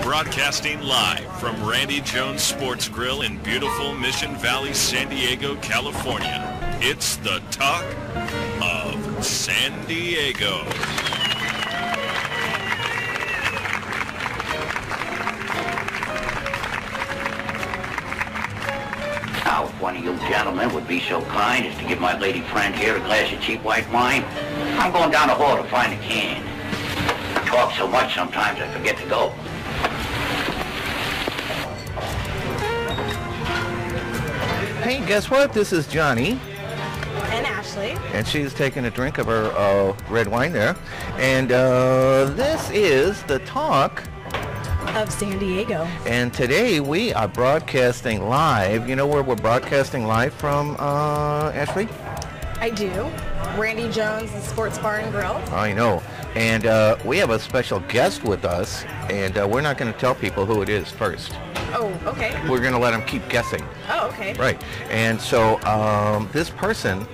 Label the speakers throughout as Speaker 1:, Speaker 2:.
Speaker 1: Broadcasting live from Randy Jones Sports Grill in beautiful Mission Valley, San Diego, California. It's the Talk of San Diego.
Speaker 2: Now, if one of you gentlemen would be so kind as to give my lady friend here a glass of cheap white wine, I'm going down the hall to find a can. I talk so much sometimes I forget to go.
Speaker 3: Hey, guess what? This is Johnny.
Speaker 4: And Ashley.
Speaker 3: And she's taking a drink of her red wine there. And this is the Talk
Speaker 4: of San Diego.
Speaker 3: And today we are broadcasting live. You know where we're broadcasting live from, Ashley?
Speaker 4: I do. Randy Jones, the Sports Bar and Grill.
Speaker 3: I know. And we have a special guest with us. And we're not going to tell people who it is first.
Speaker 4: Oh, okay.
Speaker 3: We're going to let them keep guessing.
Speaker 4: Oh, okay.
Speaker 3: Right. And so this person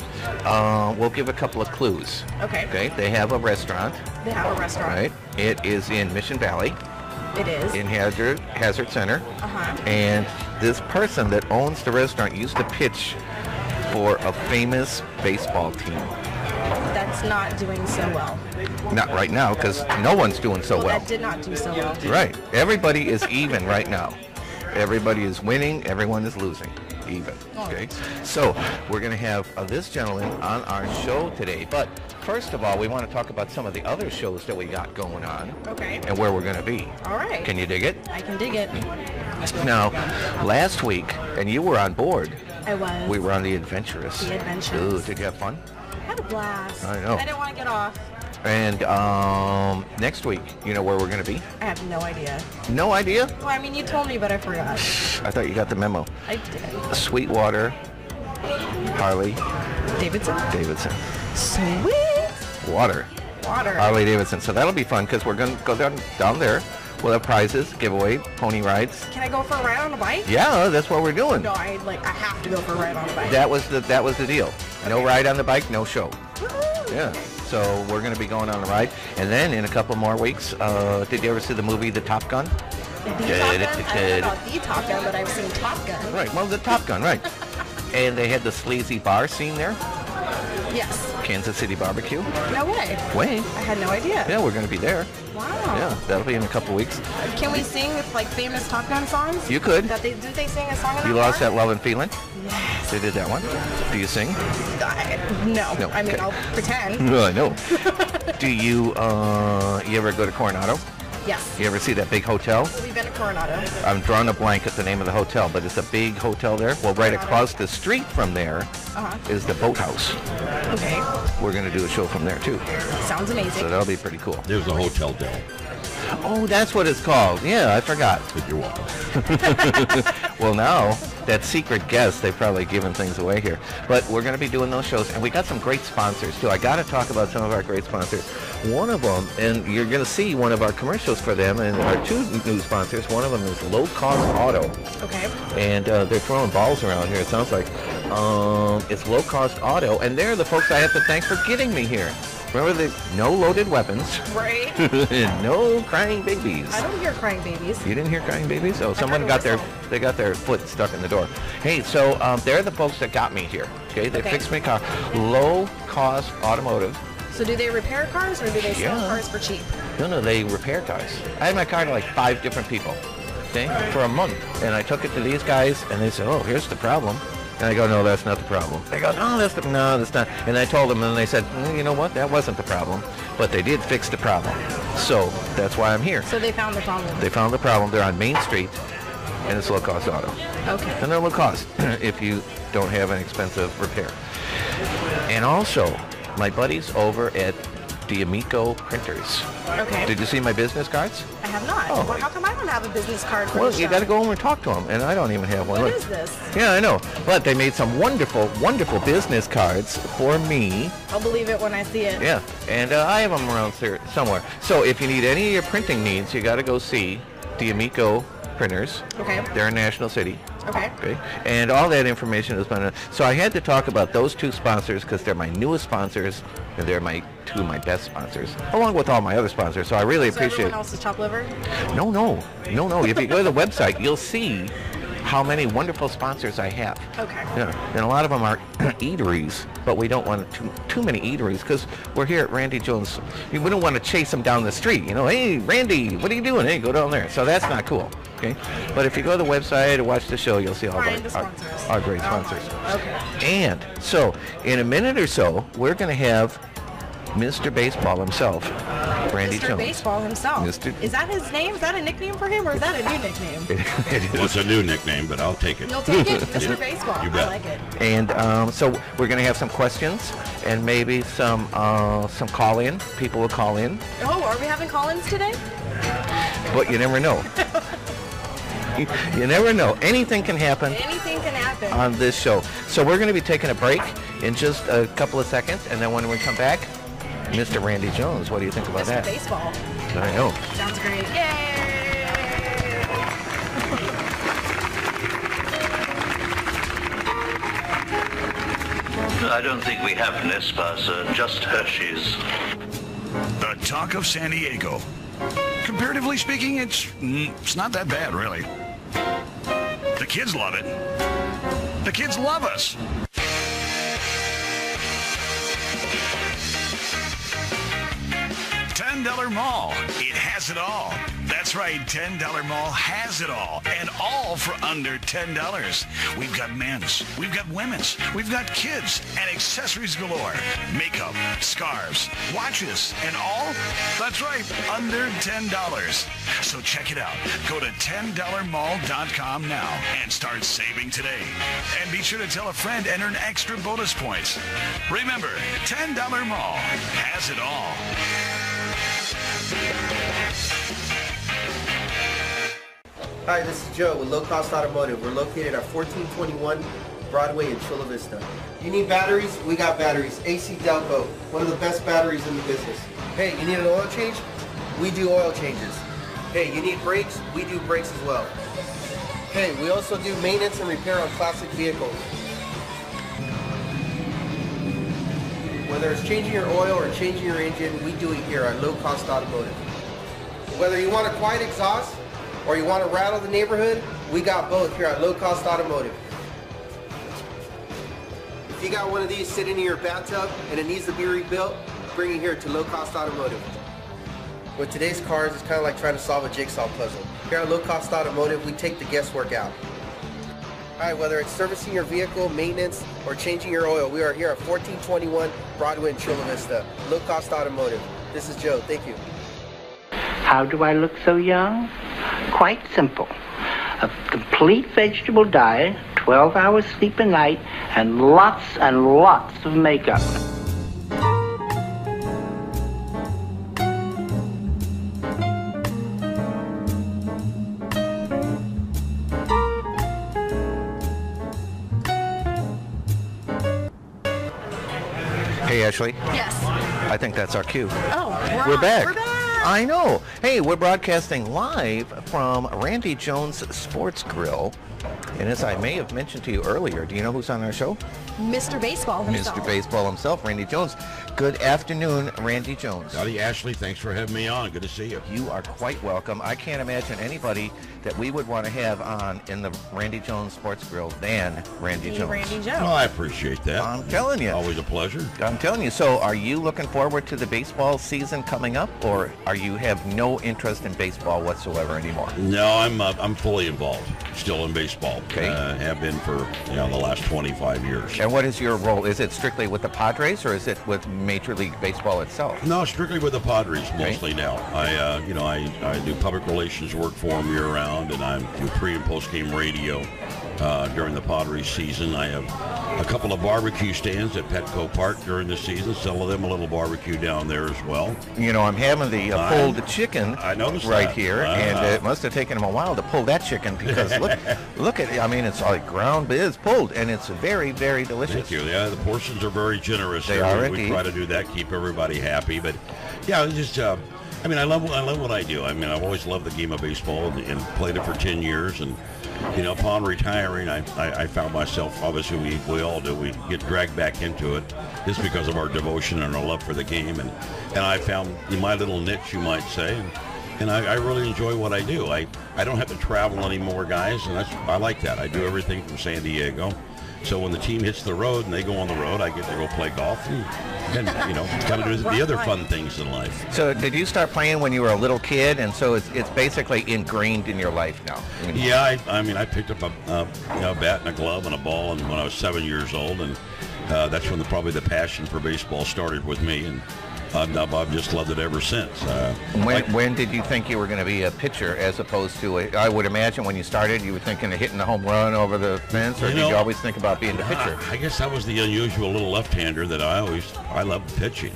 Speaker 3: will give a couple of clues.
Speaker 4: Okay.
Speaker 3: Okay. They have a restaurant.
Speaker 4: They have a restaurant.
Speaker 3: Right. It is in Mission Valley.
Speaker 4: It is.
Speaker 3: In Hazard Center.
Speaker 4: Uh-huh.
Speaker 3: And this person that owns the restaurant used to pitch for a famous baseball team.
Speaker 4: That's not doing so well.
Speaker 3: Not right now, because no one's doing so well.
Speaker 4: That did not do so well.
Speaker 3: Right. Everybody is even right now. Everybody is winning. Everyone is losing. Even. Okay. So we're going to have this gentleman on our show today. But first of all, we want to talk about some of the other shows that we got going on.
Speaker 4: Okay.
Speaker 3: And where we're going to be.
Speaker 4: All right.
Speaker 3: Can you dig it?
Speaker 4: I can dig it.
Speaker 3: Now, last week, and you were on board.
Speaker 4: I was.
Speaker 3: We were on The Adventurous.
Speaker 4: The Adventurous.
Speaker 3: Ooh, did you have fun?
Speaker 4: I had a blast.
Speaker 3: I know.
Speaker 4: I didn't want to get off.
Speaker 3: And next week, you know where we're going to be?
Speaker 4: I have no idea.
Speaker 3: No idea?
Speaker 4: Well, I mean, you told me, but I forgot.
Speaker 3: I thought you got the memo.
Speaker 4: I did.
Speaker 3: Sweetwater, Harley
Speaker 4: Davidson. Sweet.
Speaker 3: Water. Harley Davidson. So that'll be fun because we're going to go down there. We'll have prizes, giveaway, pony rides.
Speaker 4: Can I go for a ride on a bike?
Speaker 3: Yeah, that's what we're doing.
Speaker 4: No, I have to go for a ride on a bike.
Speaker 3: That was the deal. Okay. No ride on the bike, no show.
Speaker 4: Woo-hoo.
Speaker 3: Yeah. So we're going to be going on a ride. And then in a couple more weeks, did you ever see the movie The Top Gun?
Speaker 4: The Top Gun? I don't know about The Top Gun, but I've seen Top Gun.
Speaker 3: Right, well, The Top Gun, right. And they had the sleazy bar scene there.
Speaker 4: Yes.
Speaker 3: Kansas City Barbecue.
Speaker 4: No way.
Speaker 3: Way.
Speaker 4: I had no idea.
Speaker 3: Yeah, we're going to be there.
Speaker 4: Wow.
Speaker 3: Yeah, that'll be in a couple weeks.
Speaker 4: Can we sing like famous Top Gun songs?
Speaker 3: You could.
Speaker 4: Did they sing a song in that
Speaker 3: You lost
Speaker 4: bar?
Speaker 3: that love and feeling?
Speaker 4: Yes.
Speaker 3: They did that one. Do you sing?
Speaker 4: No. I mean,
Speaker 3: okay.
Speaker 4: I'll pretend.
Speaker 3: Well, I know. Do you ever go to Coronado?
Speaker 4: Yes.
Speaker 3: You ever see that big hotel?
Speaker 4: We've been to Coronado.
Speaker 3: I'm drawing a blank at the name of the hotel, but it's a big hotel there. Well, right across the street from there is the Boathouse.
Speaker 4: Okay.
Speaker 3: We're going to do a show from there, too.
Speaker 4: Sounds amazing.
Speaker 3: So that'll be pretty cool.
Speaker 5: There's a Hotel Del.
Speaker 3: Oh, that's what it's called. Yeah, I forgot.
Speaker 5: You're welcome.
Speaker 3: Well, now, that secret guest, they've probably given things away here. But we're going to be doing those shows, and we got some great sponsors, too. I got to talk about some of our great sponsors. One of them, and you're going to see one of our commercials for them, and our two new sponsors. One of them is Low Cost Auto.
Speaker 4: Okay.
Speaker 3: And they're throwing balls around here, it sounds like. It's Low Cost Auto, and they're the folks I have to thank for getting me here. Remember, the no loaded weapons.
Speaker 4: Right.
Speaker 3: And no crying babies.
Speaker 4: I don't hear crying babies.
Speaker 3: You didn't hear crying babies? Oh, someone got they got their foot stuck in the door. Hey, so they're the folks that got me here. Okay, they fixed my car. Low Cost Automotive.
Speaker 4: So do they repair cars or do they sell cars for cheap?
Speaker 3: No, they repair cars. I had my car to like 5 different people. Okay, for a month, and I took it to these guys, and they said, "Oh, here's the problem." And I go, "No, that's not the problem." They go, "No, that's not." And I told them, and they said, "You know what? That wasn't the problem." But they did fix the problem. So that's why I'm here.
Speaker 4: So they found the problem.
Speaker 3: They found the problem. They're on Main Street, and it's Low Cost Auto.
Speaker 4: Okay.
Speaker 3: And they're low cost if you don't have an expensive repair. And also, my buddies over at D'Amico Printers.
Speaker 4: Okay.
Speaker 3: Did you see my business cards?
Speaker 4: I have not.
Speaker 3: Oh.
Speaker 4: Well, how come I don't have a business card for
Speaker 3: Well,
Speaker 4: the
Speaker 3: you
Speaker 4: show?
Speaker 3: got to go over and talk to them, and I don't even have one.
Speaker 4: What
Speaker 3: Look.
Speaker 4: is this?
Speaker 3: Yeah, I know. But they made some wonderful, wonderful business cards for me.
Speaker 4: I'll believe it when I see it.
Speaker 3: Yeah, and I have them around here somewhere. So if you need any of your printing needs, you got to go see D'Amico Printers.
Speaker 4: Okay.
Speaker 3: They're in National City. Okay. And all that information is on. So I had to talk about those two sponsors because they're my newest sponsors and they're two of my best sponsors, along with all my other sponsors. So I really appreciate.
Speaker 4: Everyone else is chopped liver?
Speaker 3: No. If you go to the website, you'll see how many wonderful sponsors I have.
Speaker 4: Okay.
Speaker 3: Yeah, and a lot of them are eateries, but we don't want too many eateries because we're here at Randy Jones. We don't want to chase them down the street. Hey, Randy, what are you doing? Hey, go down there. So that's not cool. Okay. But if you go to the website or watch the show, you'll see all our great sponsors.
Speaker 4: Okay.
Speaker 3: And so, in a minute or so, we're going to have Mr. Baseball himself, Randy Jones.
Speaker 4: Mr. Baseball himself. Is that his name? Is that a nickname for him, or is that a new nickname?
Speaker 5: Well, it's a new nickname, but I'll take it.
Speaker 4: You'll take it? Mr. Baseball.
Speaker 5: You bet.
Speaker 4: I like it.
Speaker 3: And so we're going to have some questions and maybe some call-in. People will call in.
Speaker 4: Oh, are we having call-ins today?
Speaker 3: But you never know. You never know. Anything can happen.
Speaker 4: Anything can happen.
Speaker 3: On this show. So we're going to be taking a break in just a couple of seconds, and then when we come back, Mr. Randy Jones. What do you think about that?
Speaker 4: Mr. Baseball.
Speaker 3: I know.
Speaker 4: Sounds great. Yay!
Speaker 6: I don't think we have Nespas, just Hershey's.
Speaker 7: The talk of San Diego. Comparatively speaking, it's not that bad, really. The kids love it. The kids love us. $10 Mall. It has it all. That's right, $10 Mall has it all. And all for under $10. We've got men's, we've got women's, we've got kids, and accessories galore. Makeup, scarves, watches, and all? That's right, under $10. So check it out. Go to $10mall.com now and start saving today. And be sure to tell a friend and earn extra bonus points. Remember, $10 Mall has it all.
Speaker 8: Hi, this is Joe with Low Cost Automotive. We're located at 1421 Broadway in Chula Vista. You need batteries? We got batteries. AC Delco, one of the best batteries in the business. Hey, you need an oil change? We do oil changes. Hey, you need brakes? We do brakes as well. Hey, we also do maintenance and repair on classic vehicles. Whether it's changing your oil or changing your engine, we do it here at Low Cost Automotive. Whether you want a quiet exhaust or you want to rattle the neighborhood, we got both here at Low Cost Automotive. If you got one of these sitting in your bathtub and it needs to be rebuilt, bring it here to Low Cost Automotive. With today's cars, it's kind of like trying to solve a jigsaw puzzle. Here at Low Cost Automotive, we take the guesswork out. Alright, whether it's servicing your vehicle, maintenance, or changing your oil, we are here at 1421 Broadway in Chula Vista. Low Cost Automotive. This is Joe. Thank you.
Speaker 9: How do I look so young? Quite simple. A complete vegetable diet, 12 hours sleep a night, and lots of makeup.
Speaker 3: Hey, Ashley.
Speaker 4: Yes.
Speaker 3: I think that's our cue.
Speaker 4: Oh,
Speaker 3: We're back.
Speaker 4: We're back.
Speaker 3: I know. Hey, we're broadcasting live from Randy Jones Sports Grill. And as I may have mentioned to you earlier, do you know who's on our show?
Speaker 4: Mr. Baseball himself.
Speaker 3: Mr. Baseball himself, Randy Jones. Good afternoon, Randy Jones.
Speaker 5: Howdy, Ashley. Thanks for having me on. Good to see you.
Speaker 3: You are quite welcome. I can't imagine anybody that we would want to have on in the Randy Jones Sports Grill than Randy Jones.
Speaker 4: Randy Jones.
Speaker 5: Well, I appreciate that.
Speaker 3: I'm telling you.
Speaker 5: Always a pleasure.
Speaker 3: I'm telling you. So are you looking forward to the baseball season coming up, or are you have no interest in baseball whatsoever anymore?
Speaker 5: No, I'm fully involved. Still in baseball.
Speaker 3: Okay.
Speaker 5: Have been for the last 25 years.
Speaker 3: And what is your role? Is it strictly with the Padres, or is it with Major League Baseball itself?
Speaker 5: No, strictly with the Padres mostly now. I do public relations work for them year round, and I do pre and post game radio during the Padres season. I have a couple of barbecue stands at Petco Park during the season. Sell them a little barbecue down there as well.
Speaker 3: You know, I'm having the pulled chicken right here, and it must have taken them a while to pull that chicken because look at it. I mean, it's like ground, but it's pulled, and it's very, very delicious.
Speaker 5: Thank you. Yeah, the portions are very generous.
Speaker 3: They are
Speaker 5: We
Speaker 3: indeed.
Speaker 5: try to do that, keep everybody happy. But yeah, it's just I mean, I love what I do. I mean, I've always loved the game of baseball and played it for 10 years. And, you know, upon retiring, I found myself, obviously we all do, we get dragged back into it just because of our devotion and our love for the game. And I found my little niche, you might say. And I really enjoy what I do. I don't have to travel anymore, guys, and I like that. I do everything from San Diego. So when the team hits the road and they go on the road, I get to go play golf and you know, kind of do the other fun things in life.
Speaker 3: So did you start playing when you were a little kid, and so it's basically ingrained in your life now?
Speaker 5: Yeah, I mean, I picked up a bat and a glove and a ball and when I was 7 years old, and that's when probably the passion for baseball started with me, and I've just loved it ever since.
Speaker 3: When did you think you were going to be a pitcher as opposed to I would imagine when you started you were thinking of hitting a home run over the fence, or did you always think about being the pitcher?
Speaker 5: I guess I was the unusual little left-hander that I loved pitching.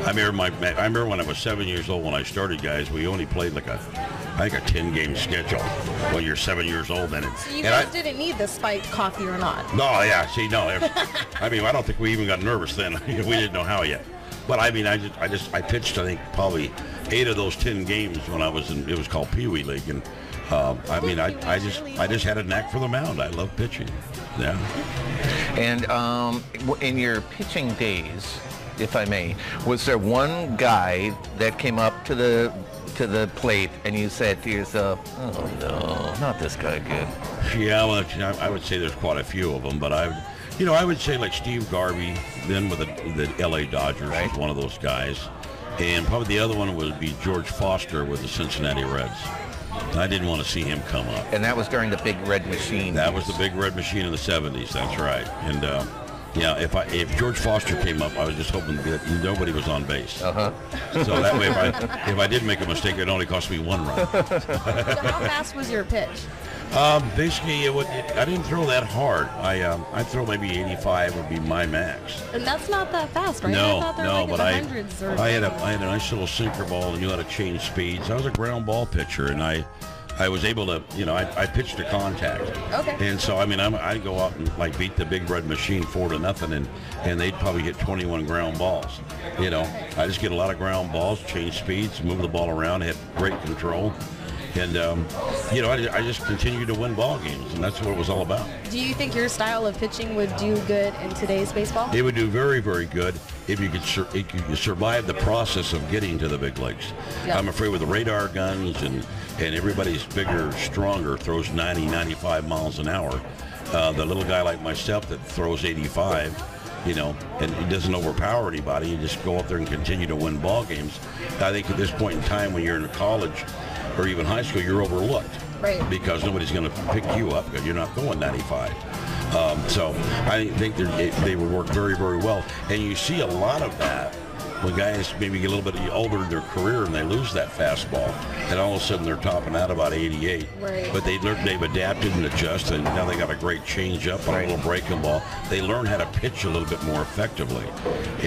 Speaker 5: I remember when I was 7 years old when I started, guys, we only played like a 10-game schedule when you're 7 years old. And
Speaker 4: so you guys didn't need the spiked coffee or not?
Speaker 5: No, yeah, see, no. I mean, I don't think we even got nervous then. We didn't know how yet. But I mean, I pitched, I think, probably 8 of those 10 games when I was in, it was called Pee Wee League. And I mean, I just had a knack for the mound. I love pitching. Yeah. And
Speaker 3: in your pitching days, if I may, was there one guy that came up to the plate and you said to yourself, oh no, not this guy again?
Speaker 5: Yeah, well, I would say there's quite a few of them, but I would say like Steve Garvey, then with the L.A. Dodgers, was one of those guys. And probably the other one would be George Foster with the Cincinnati Reds. I didn't want to see him come up.
Speaker 3: And that was during the Big Red Machine.
Speaker 5: That was the Big Red Machine in the 70s, that's right. And yeah, if George Foster came up, I was just hoping that nobody was on base. So that way, if I did make a mistake, it only cost me 1 run.
Speaker 4: So how fast was your pitch?
Speaker 5: Basically, I didn't throw that hard. I throw maybe 85 would be my max.
Speaker 4: And that's not that fast, right?
Speaker 5: No,
Speaker 4: I thought
Speaker 5: no,
Speaker 4: like
Speaker 5: but
Speaker 4: I
Speaker 5: had a nice little sinker ball and knew how to change speeds. I was a ground ball pitcher, and I was able to, I pitched to contact.
Speaker 4: Okay.
Speaker 5: And so, I mean, I'd go out and like beat the Big Red Machine 4-0, and they'd probably hit 21 ground balls. I just get a lot of ground balls, change speeds, move the ball around, had great control. And, I just continued to win ball games, and that's what it was all about.
Speaker 4: Do you think your style of pitching would do good in today's baseball?
Speaker 5: It would do very, very good if you could survive the process of getting to the big leagues. Yep. I'm afraid with the radar guns and everybody's bigger, stronger, throws 90, 95 miles an hour. The little guy like myself that throws 85, and he doesn't overpower anybody, you just go up there and continue to win ball games. I think at this point in time when you're in college or even high school, you're overlooked.
Speaker 4: Right.
Speaker 5: Because nobody's going to pick you up because you're not going 95. So I think they would work very, very well. And you see a lot of that when guys maybe get a little bit older in their career and they lose that fastball. And all of a sudden they're topping out about 88.
Speaker 4: Right.
Speaker 5: But they've adapted and adjusted, and now they got a great change-up on a little breaking ball. They learn how to pitch a little bit more effectively.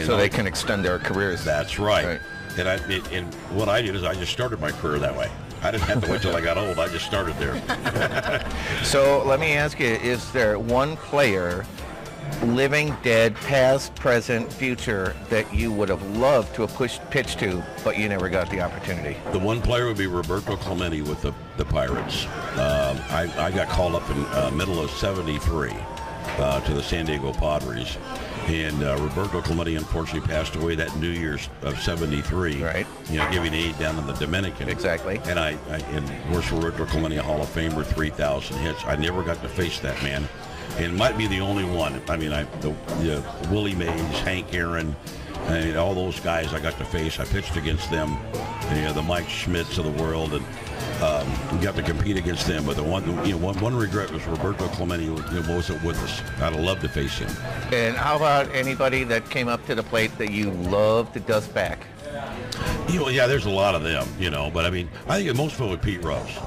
Speaker 3: So they can extend their careers.
Speaker 5: That's right. And what I did is I just started my career that way. I didn't have to wait till I got old. I just started there.
Speaker 3: So let me ask you, is there one player, living, dead, past, present, future, that you would have loved to have pitched to, but you never got the opportunity?
Speaker 5: The one player would be Roberto Clemente with the Pirates. I got called up in middle of 73 to the San Diego Padres. And Roberto Clemente unfortunately passed away that New Year's of 73.
Speaker 3: Right.
Speaker 5: Giving aid down in the Dominican.
Speaker 3: Exactly.
Speaker 5: And and of course, Roberto Clemente, a Hall of Famer, 3,000 hits. I never got to face that man. And might be the only one. I mean, Willie Mays, Hank Aaron, all those guys I got to face. I pitched against them. The Mike Schmidts of the world, and got to compete against them. But the one regret was Roberto Clemente wasn't with us. I'd have loved to face him.
Speaker 3: And how about anybody that came up to the plate that you loved to dust back?
Speaker 5: Yeah, there's a lot of them. But I mean, I think most of them were Pete Rose.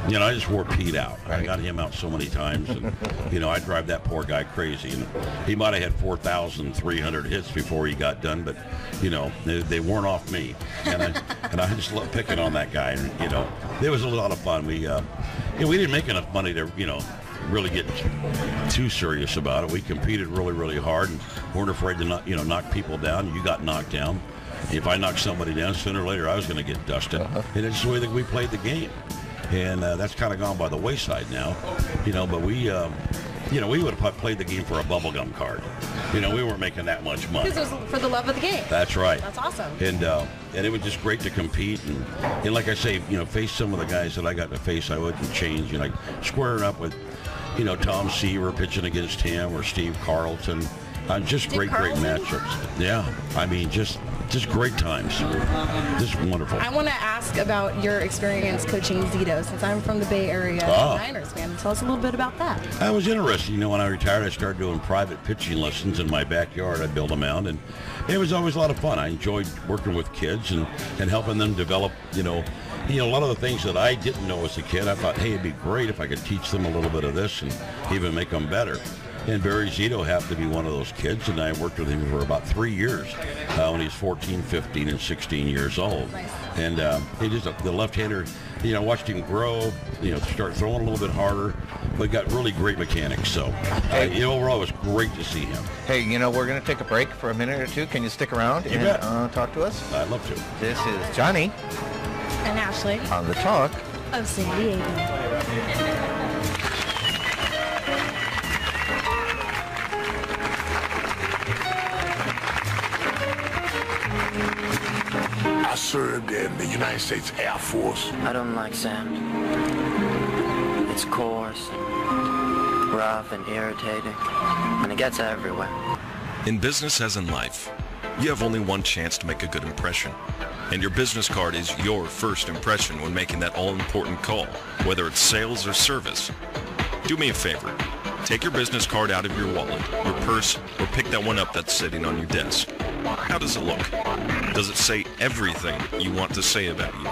Speaker 5: I just wore Pete out. Right. I got him out so many times, and I drive that poor guy crazy. And he might have had 4,300 hits before he got done, but they weren't off me. And I just love picking on that guy. And it was a lot of fun. We didn't make enough money to really get too serious about it. We competed really, really hard and weren't afraid to knock people down. You got knocked down. if I knocked somebody down, sooner or later I was going to get dusted. And it's the way that we played the game. And that's kind of gone by the wayside now, but we would have played the game for a bubblegum card. We weren't making that much money.
Speaker 4: Because it was for the love of the game.
Speaker 5: That's right.
Speaker 4: That's awesome.
Speaker 5: And it was just great to compete. And like I say, face some of the guys that I got to face, I wouldn't change. Like squaring up with, Tom Seaver pitching against him or Steve Carlton. Just great matchups. Yeah. I mean, just great times. Just wonderful.
Speaker 4: I want to ask about your experience coaching Zito, since I'm from the Bay Area Niners fan. Tell us a little bit about that.
Speaker 5: I was interested. When I retired, I started doing private pitching lessons in my backyard. I built them out, and it was always a lot of fun. I enjoyed working with kids and helping them develop, a lot of the things that I didn't know as a kid. I thought, hey, it'd be great if I could teach them a little bit of this and even make them better. And Barry Zito happened to be one of those kids, and I worked with him for about 3 years when he was 14, 15, and 16 years old.
Speaker 4: Nice.
Speaker 5: And he just, the left-hander, watched him grow, start throwing a little bit harder, but got really great mechanics. So overall, it was great to see him.
Speaker 3: Hey, we're going to take a break for a minute or two. Can you stick around and talk to us?
Speaker 5: I'd love to.
Speaker 3: This is Johnny.
Speaker 4: And Ashley.
Speaker 3: On the talk
Speaker 4: of San Diego.
Speaker 10: I served in the United States Air Force.
Speaker 11: I don't like sand. It's coarse, and rough, and irritating, and it gets everywhere.
Speaker 1: In business as in life, you have only one chance to make a good impression. And your business card is your first impression when making that all-important call, whether it's sales or service. Do me a favor. Take your business card out of your wallet, your purse, or pick that one up that's sitting on your desk. How does it look? Does it say everything you want to say about you?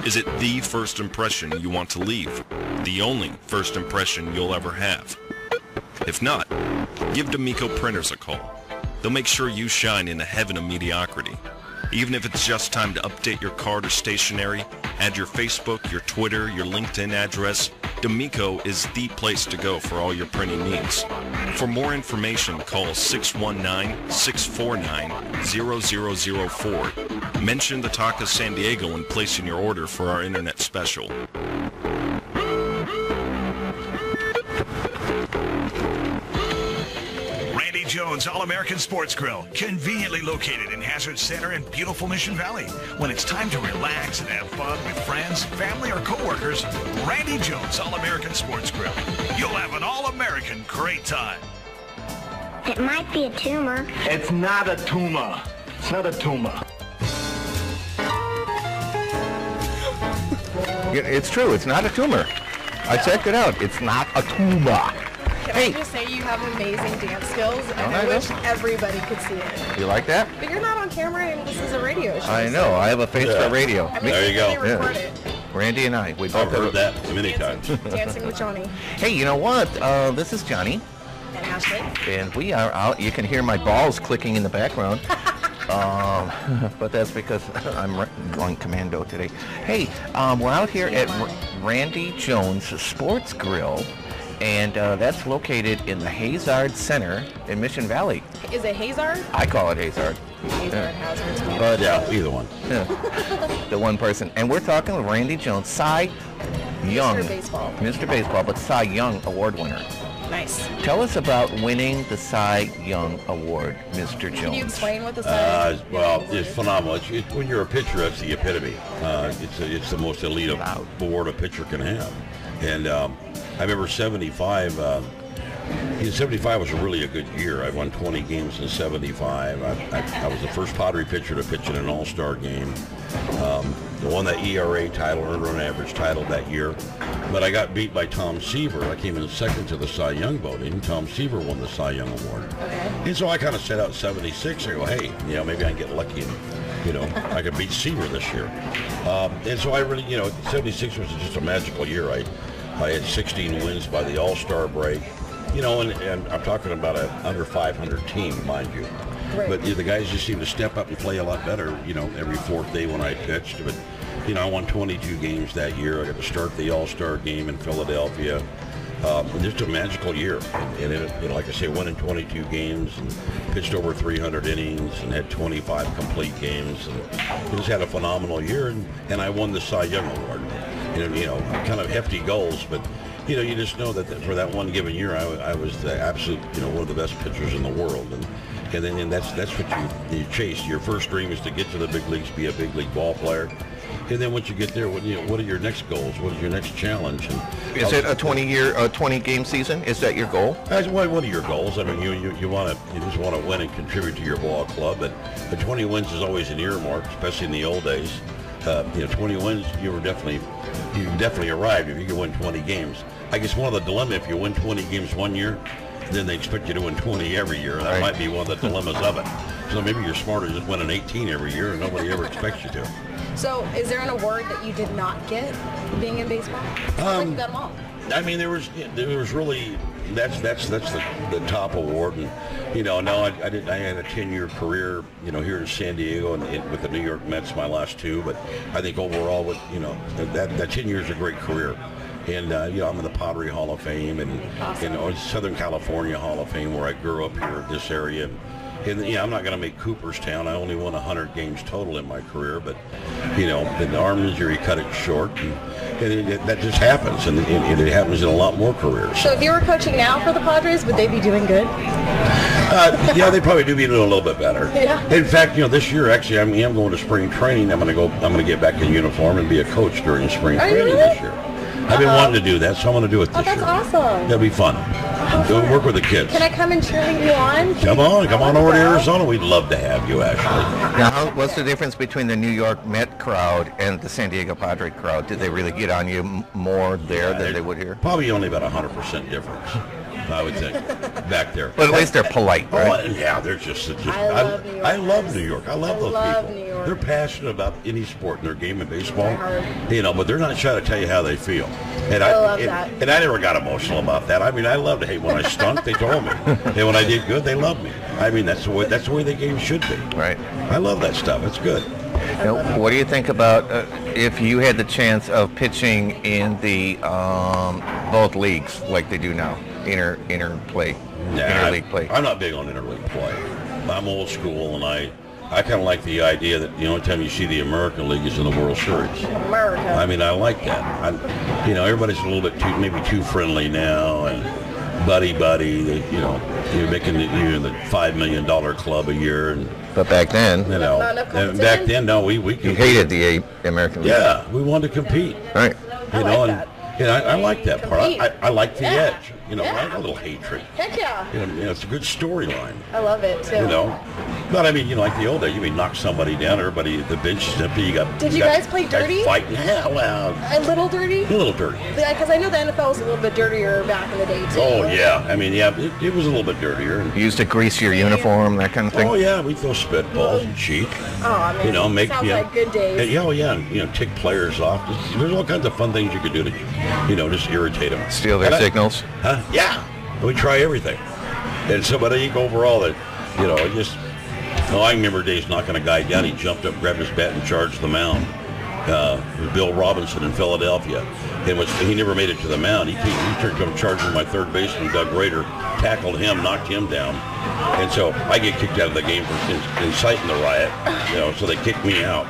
Speaker 1: Is it the first impression you want to leave? The only first impression you'll ever have? If not, give D'Amico Printers a call. They'll make sure you shine in the heaven of mediocrity. Even if it's just time to update your card or stationery, add your Facebook, your Twitter, your LinkedIn address, D'Amico is the place to go for all your printing needs. For more information, call 619-649-0004. Mention the Talk of San Diego when placing your order for our internet special.
Speaker 7: Randy Jones All-American Sports Grill, conveniently located in Hazard Center in beautiful Mission Valley. When it's time to relax and have fun with friends, family, or coworkers, Randy Jones All-American Sports Grill. You'll have an all-American great time.
Speaker 12: It might be a tumor.
Speaker 10: It's not a tumor. It's not a tumor.
Speaker 3: It's true. It's not a tumor. I checked it out. It's not a tumor.
Speaker 4: Can I just say you have amazing dance skills, and I wish everybody could see it.
Speaker 3: You like that?
Speaker 4: But you're not on camera, and this is a radio show.
Speaker 3: I know. I have a face for radio.
Speaker 5: There you go.
Speaker 4: Yeah.
Speaker 3: Randy and I. We both
Speaker 5: I've heard that many times.
Speaker 4: Dancing with Johnny.
Speaker 3: Hey, you know what? This is Johnny.
Speaker 4: And Ashley.
Speaker 3: And we are out. You can hear my balls clicking in the background. But that's because I'm going commando today. Hey, we're out here at Randy Jones Sports Grill. And that's located in the Hazard Center in Mission Valley.
Speaker 4: Is it Hazard?
Speaker 3: I call it Hazard.
Speaker 4: Hazard.
Speaker 3: But,
Speaker 5: either one.
Speaker 3: Yeah, the one person. And we're talking with Randy Jones, Cy Young. Mr. Baseball, but Cy Young Award winner.
Speaker 4: Nice.
Speaker 3: Tell us about winning the Cy Young Award, Mr. Jones.
Speaker 4: Can you explain what the Cy Young
Speaker 5: Well, it's phenomenal. When you're a pitcher, that's the epitome. It's the most elite award a pitcher can have. And I remember 75. 75 was really a good year. I won 20 games in 75. I was the first Padre pitcher to pitch in an all-star game. Won that ERA title, earned run average title that year. But I got beat by Tom Seaver. I came in second to the Cy Young voting. Tom Seaver won the Cy Young Award.
Speaker 4: Okay.
Speaker 5: And so I kind of set out 76. I go, hey, maybe I can get lucky and, I could beat Seaver this year. And so I really, 76 was just a magical year. I had 16 wins by the All-Star break. And I'm talking about an under 500 team, mind you. Right. But the guys just seem to step up and play a lot better, every fourth day when I pitched. But, I won 22 games that year. I got to start the All-Star game in Philadelphia. Just a magical year. And it, like I say, won in 22 games and pitched over 300 innings and had 25 complete games. And just had a phenomenal year. And I won the Cy Young Award. Kind of hefty goals, but you just know that for that one given year, I was the absolute, one of the best pitchers in the world. And that's what you chase. Your first dream is to get to the big leagues, be a big league ball player. And then once you get there, what are your next goals? What is your next challenge? And
Speaker 3: is it a 20-game season? Is that your goal?
Speaker 5: That's one of your goals. I mean, you just want to win and contribute to your ball club. But 20 wins is always an earmark, especially in the old days. 20 wins, you definitely arrived if you could win 20 games. I guess one of the dilemma, if you win 20 games one year, then they expect you to win 20 every year. That might be one of the dilemmas of it. So maybe you're smarter just winning 18 every year and nobody ever expects you to.
Speaker 4: So is there an award that you did not get being in baseball? Like you got them all.
Speaker 5: I mean, there was really, that's the top award. And, no, I had a 10-year career, here in San Diego and with the New York Mets, my last two. But I think overall, that 10 years is a great career. And, I'm in the Pottery Hall of Fame and Southern California Hall of Fame, where I grew up here in this area. And, I'm not going to make Cooperstown. I only won 100 games total in my career. But, the arm injury cut it short. And that just happens. And it happens in a lot more careers.
Speaker 4: So if you were coaching now for the Padres, would they be doing good?
Speaker 5: Yeah, they probably do be doing a little bit better.
Speaker 4: Yeah.
Speaker 5: In fact, this year, actually, I'm going to spring training. I'm going to get back in uniform and be a coach during spring training this year. I've been wanting to do that, so I'm going to do it this year.
Speaker 4: Oh, that's awesome.
Speaker 5: It'll be fun. Go work with the kids.
Speaker 4: Can I come and cheer you on?
Speaker 5: Come on over to Arizona. We'd love to have you, Ashley.
Speaker 3: Now, what's the difference between the New York Met crowd and the San Diego Padre crowd? Did they really get on you more there than they would here?
Speaker 5: Probably only about 100% difference, I would think, back there.
Speaker 3: But at least they're polite, right?
Speaker 5: Oh, yeah, they're just
Speaker 4: I love New York.
Speaker 5: I love those people.
Speaker 4: New York.
Speaker 5: They're passionate about any sport in their game of baseball, but they're not shy to tell you how they feel. And I love that. And I never got emotional about that. I mean, I loved it. Hey, when I stunk, they told me. And when I did good, they loved me. I mean, that's the way the game should be.
Speaker 3: Right.
Speaker 5: I love that stuff. It's good.
Speaker 3: Now, what do you think about if you had the chance of pitching in the both leagues like they do now, interleague play?
Speaker 5: I'm not big on interleague play. I'm old school, and I kind of like the idea that the only time you see the American League is in the World Series.
Speaker 4: America.
Speaker 5: I mean, I like that. Everybody's a little bit maybe too friendly now, and buddy. You're making the $5 million club a year,
Speaker 3: but back then,
Speaker 5: we
Speaker 3: you hated the American League.
Speaker 5: Yeah, we wanted to compete.
Speaker 3: Right.
Speaker 5: I like that part. I like the edge. I like a little hatred.
Speaker 4: Heck yeah.
Speaker 5: It's a good storyline.
Speaker 4: I love it too.
Speaker 5: But I mean, like the old days, you knock somebody down, everybody, the bench is empty.
Speaker 4: Did you guys play dirty?
Speaker 5: Fighting. Yeah, well.
Speaker 4: A little dirty?
Speaker 5: A little dirty.
Speaker 4: Because I know the NFL was a little bit dirtier back in the day too.
Speaker 5: Oh yeah. I mean, yeah, it was a little bit dirtier.
Speaker 3: You used to grease your uniform, that kind of thing.
Speaker 5: Oh yeah, we throw spitballs and cheat.
Speaker 4: Oh, I mean, sounds like good days.
Speaker 5: Tick players off. There's all kinds of fun things you could do to, just irritate them.
Speaker 3: Steal their signals.
Speaker 5: Huh? Yeah. We try everything. And so, but I think overall that, I remember days knocking a guy down. He jumped up, grabbed his bat, and charged the mound. It was Bill Robinson in Philadelphia. He never made it to the mound. He turned up charging my third baseman, Doug Rader, tackled him, knocked him down. And so I get kicked out of the game for inciting the riot, so they kicked me out.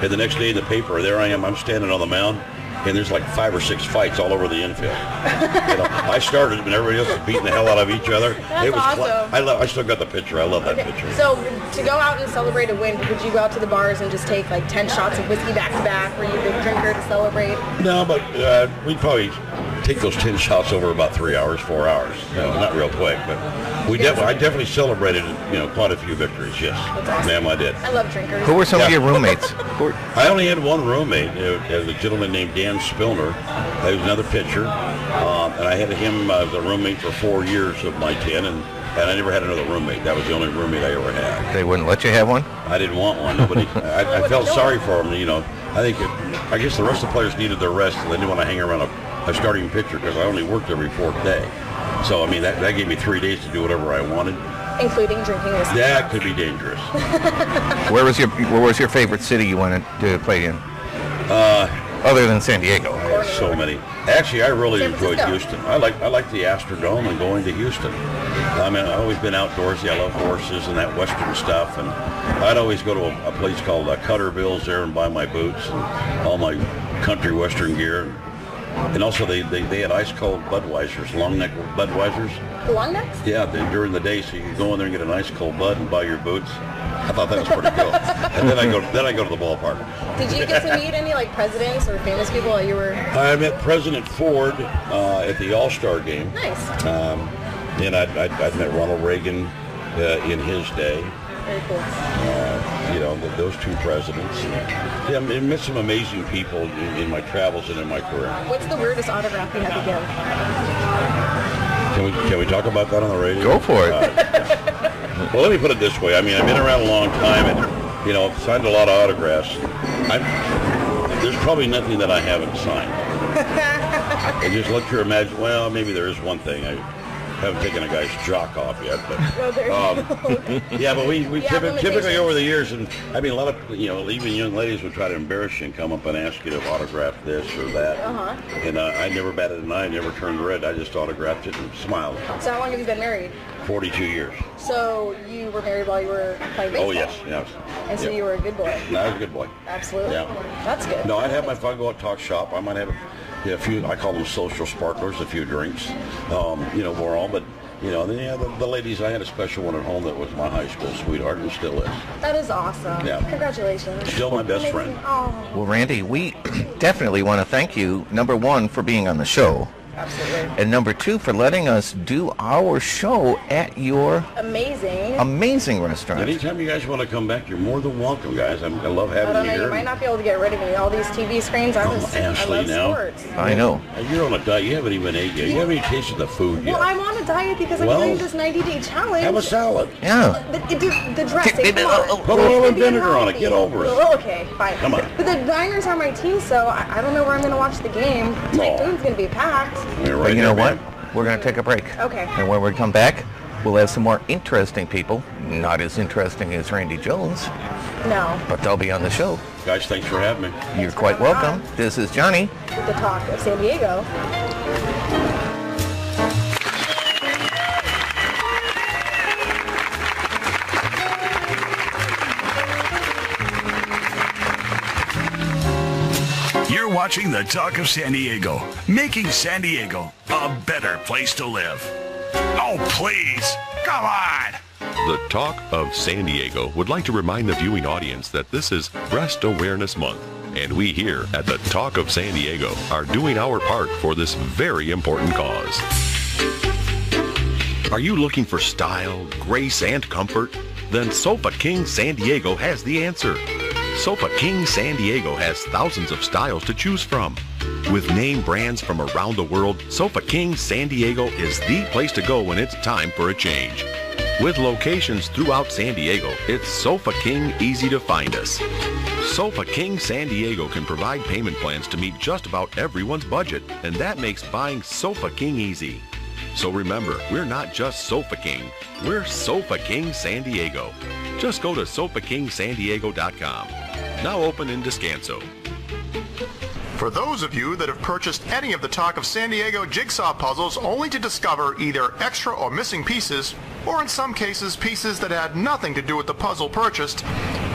Speaker 5: And the next day in the paper, there I am, I'm standing on the mound. And there's like 5 or 6 fights all over the infield. I started, and everybody else was beating the hell out of each other.
Speaker 4: That's awesome.
Speaker 5: I still got the picture. I love that picture.
Speaker 4: So to go out and celebrate a win, would you go out to the bars and just take like 10 shots of whiskey back to back? Were you a big drinker to celebrate?
Speaker 5: No, but we'd probably take those 10 shots over about 3 hours, 4 hours. Not real quick, but I definitely celebrated, quite a few victories. Yes, awesome. Ma'am, I did.
Speaker 4: I love drinkers.
Speaker 3: Who were some of your roommates?
Speaker 5: I only had one roommate. A gentleman named Dan Spillner. He was another pitcher, and I had him as a roommate for 4 years of my 10, and I never had another roommate. That was the only roommate I ever had.
Speaker 3: They wouldn't let you have one?
Speaker 5: I didn't want one. Nobody. I felt sorry for him. I guess the rest of the players needed their rest, and they didn't want to hang around a starting pitcher because I only worked every 4th day. So I mean that gave me 3 days to do whatever I wanted,
Speaker 4: including drinking whiskey.
Speaker 5: That could be dangerous.
Speaker 3: Where was your favorite city you wanted to play in? Other than San Diego.
Speaker 5: so many. Actually, I really
Speaker 4: San
Speaker 5: enjoyed
Speaker 4: Francisco.
Speaker 5: Houston. I like the Astrodome and going to Houston. I mean, I've always been outdoorsy. I love horses and that Western stuff. And I'd always go to a place called Cutterville's there and buy my boots and all my country Western gear. And also they had ice cold Budweisers, long neck Budweisers.
Speaker 4: Long necks?
Speaker 5: Yeah, during the day, so you could go in there and get a nice cold Bud and buy your boots. I thought that was pretty cool. And then I go to the ballpark.
Speaker 4: Did you get to meet any like presidents or famous people while you were?
Speaker 5: I met President Ford at the All-Star game.
Speaker 4: Nice.
Speaker 5: And I'd met Ronald Reagan in his day.
Speaker 4: Very cool.
Speaker 5: You know, those two presidents. Yeah, I met some amazing people in my travels and in my career.
Speaker 4: What's the weirdest autograph you had to give?
Speaker 5: Can we talk about that on the radio?
Speaker 3: Go for it.
Speaker 5: Well, let me put it this way. I mean, I've been around a long time and, you know, signed a lot of autographs. There's probably nothing that I haven't signed. And just let your imagine. Well, maybe there is one thing. I haven't taken a guy's jock off yet, but yeah, but we typically over the years, and I mean, a lot of, you know, even young ladies would try to embarrass you and come up and ask you to autograph this or that. And I never batted an eye, never turned red. I just autographed it and smiled.
Speaker 4: So how long have you been married?
Speaker 5: 42 years.
Speaker 4: So you were married while you were playing baseball?
Speaker 5: Oh yes.
Speaker 4: And so you were a good boy?
Speaker 5: No, I was a good boy.
Speaker 4: Absolutely.
Speaker 5: Yeah.
Speaker 4: That's good.
Speaker 5: No, I'd have my fun, go out, talk shop. I might have a few, I call them social sparklers, a few drinks, you know, more all, but, you know, the ladies, I had a special one at home that was my high school sweetheart and still is.
Speaker 4: That is awesome.
Speaker 5: Yeah.
Speaker 4: Congratulations.
Speaker 5: Still my best friend.
Speaker 4: Oh.
Speaker 3: Well, Randy, we definitely want to thank you, number one, for being on the show.
Speaker 4: Absolutely.
Speaker 3: And number two, for letting us do our show at your amazing restaurant.
Speaker 5: Anytime you guys want to come back, you're more than welcome, guys. I love having you here.
Speaker 4: You might not be able to get rid of me. All these TV screens, I love sports.
Speaker 3: I know.
Speaker 5: You're on a diet. You haven't even ate yet. You haven't even tasted the food yet.
Speaker 4: Well, I'm on a diet because I'm doing this 90-day challenge.
Speaker 5: Have a salad.
Speaker 3: Yeah.
Speaker 4: The dressing, come on.
Speaker 5: Put a little vinegar on it. Get over it.
Speaker 4: Oh, okay, fine.
Speaker 5: Come on.
Speaker 4: But the diners are my team, so I don't know where I'm going to watch the game. My food's going to be packed.
Speaker 3: But you know what? We're going to take a break.
Speaker 4: Okay.
Speaker 3: And when we come back, we'll have some more interesting people. Not as interesting as Randy Jones.
Speaker 4: No.
Speaker 3: But they'll be on the show.
Speaker 5: Guys, thanks for having me.
Speaker 3: You're quite welcome. This is Johnny.
Speaker 4: With the Talk of San Diego.
Speaker 7: You're watching the Talk of San Diego, making San Diego a better place to live. Oh, please, come on.
Speaker 1: The Talk of San Diego would like to remind the viewing audience that this is Breast Awareness Month, and we here at the Talk of San Diego are doing our part for this very important cause. Are you looking for style, grace, and comfort? Then Sofa King San Diego has the answer. Sofa King San Diego has thousands of styles to choose from. With name brands from around the world, Sofa King San Diego is the place to go when it's time for a change. With locations throughout San Diego, it's Sofa King easy to find us. Sofa King San Diego can provide payment plans to meet just about everyone's budget, and that makes buying Sofa King easy. So remember, we're not just Sofa King, we're Sofa King San Diego. Just go to SofaKingSanDiego.com. Now open in Descanso.
Speaker 13: For those of you that have purchased any of the Talk of San Diego jigsaw puzzles only to discover either extra or missing pieces, or in some cases pieces that had nothing to do with the puzzle purchased,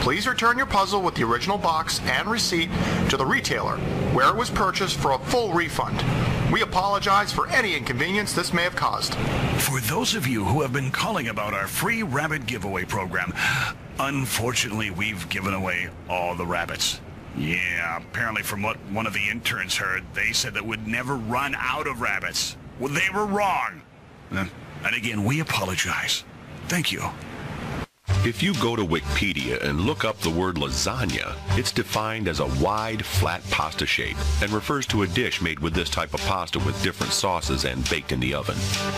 Speaker 13: please return your puzzle with the original box and receipt to the retailer, where it was purchased, for a full refund. We apologize for any inconvenience this may have caused.
Speaker 7: For those of you who have been calling about our free rabbit giveaway program, unfortunately, we've given away all the rabbits. Yeah, apparently from what one of the interns heard, they said that we'd never run out of rabbits. Well, they were wrong. And again, we apologize. Thank you.
Speaker 1: If you go to Wikipedia and look up the word lasagna, it's defined as a wide, flat pasta shape and refers to a dish made with this type of pasta with different sauces and baked in the oven.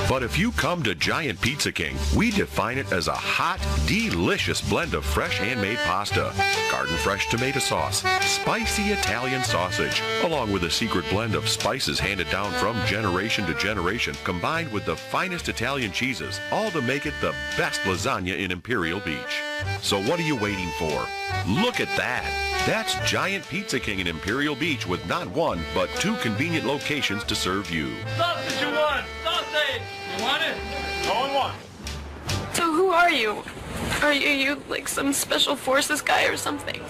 Speaker 1: But if you come to Giant Pizza King, we define it as a hot, delicious blend of fresh handmade pasta, garden fresh tomato sauce, spicy Italian sausage, along with a secret blend of spices handed down from generation to generation, combined with the finest Italian cheeses, all to make it the best lasagna in Imperial Beach.
Speaker 14: Beach. So what are you waiting for? Look at that. That's Giant Pizza King in Imperial Beach with not one, but 2 convenient locations to serve you.
Speaker 15: Sausage you want? Sausage! You want it? Going one.
Speaker 16: So who are you? Are you like some special forces guy or something?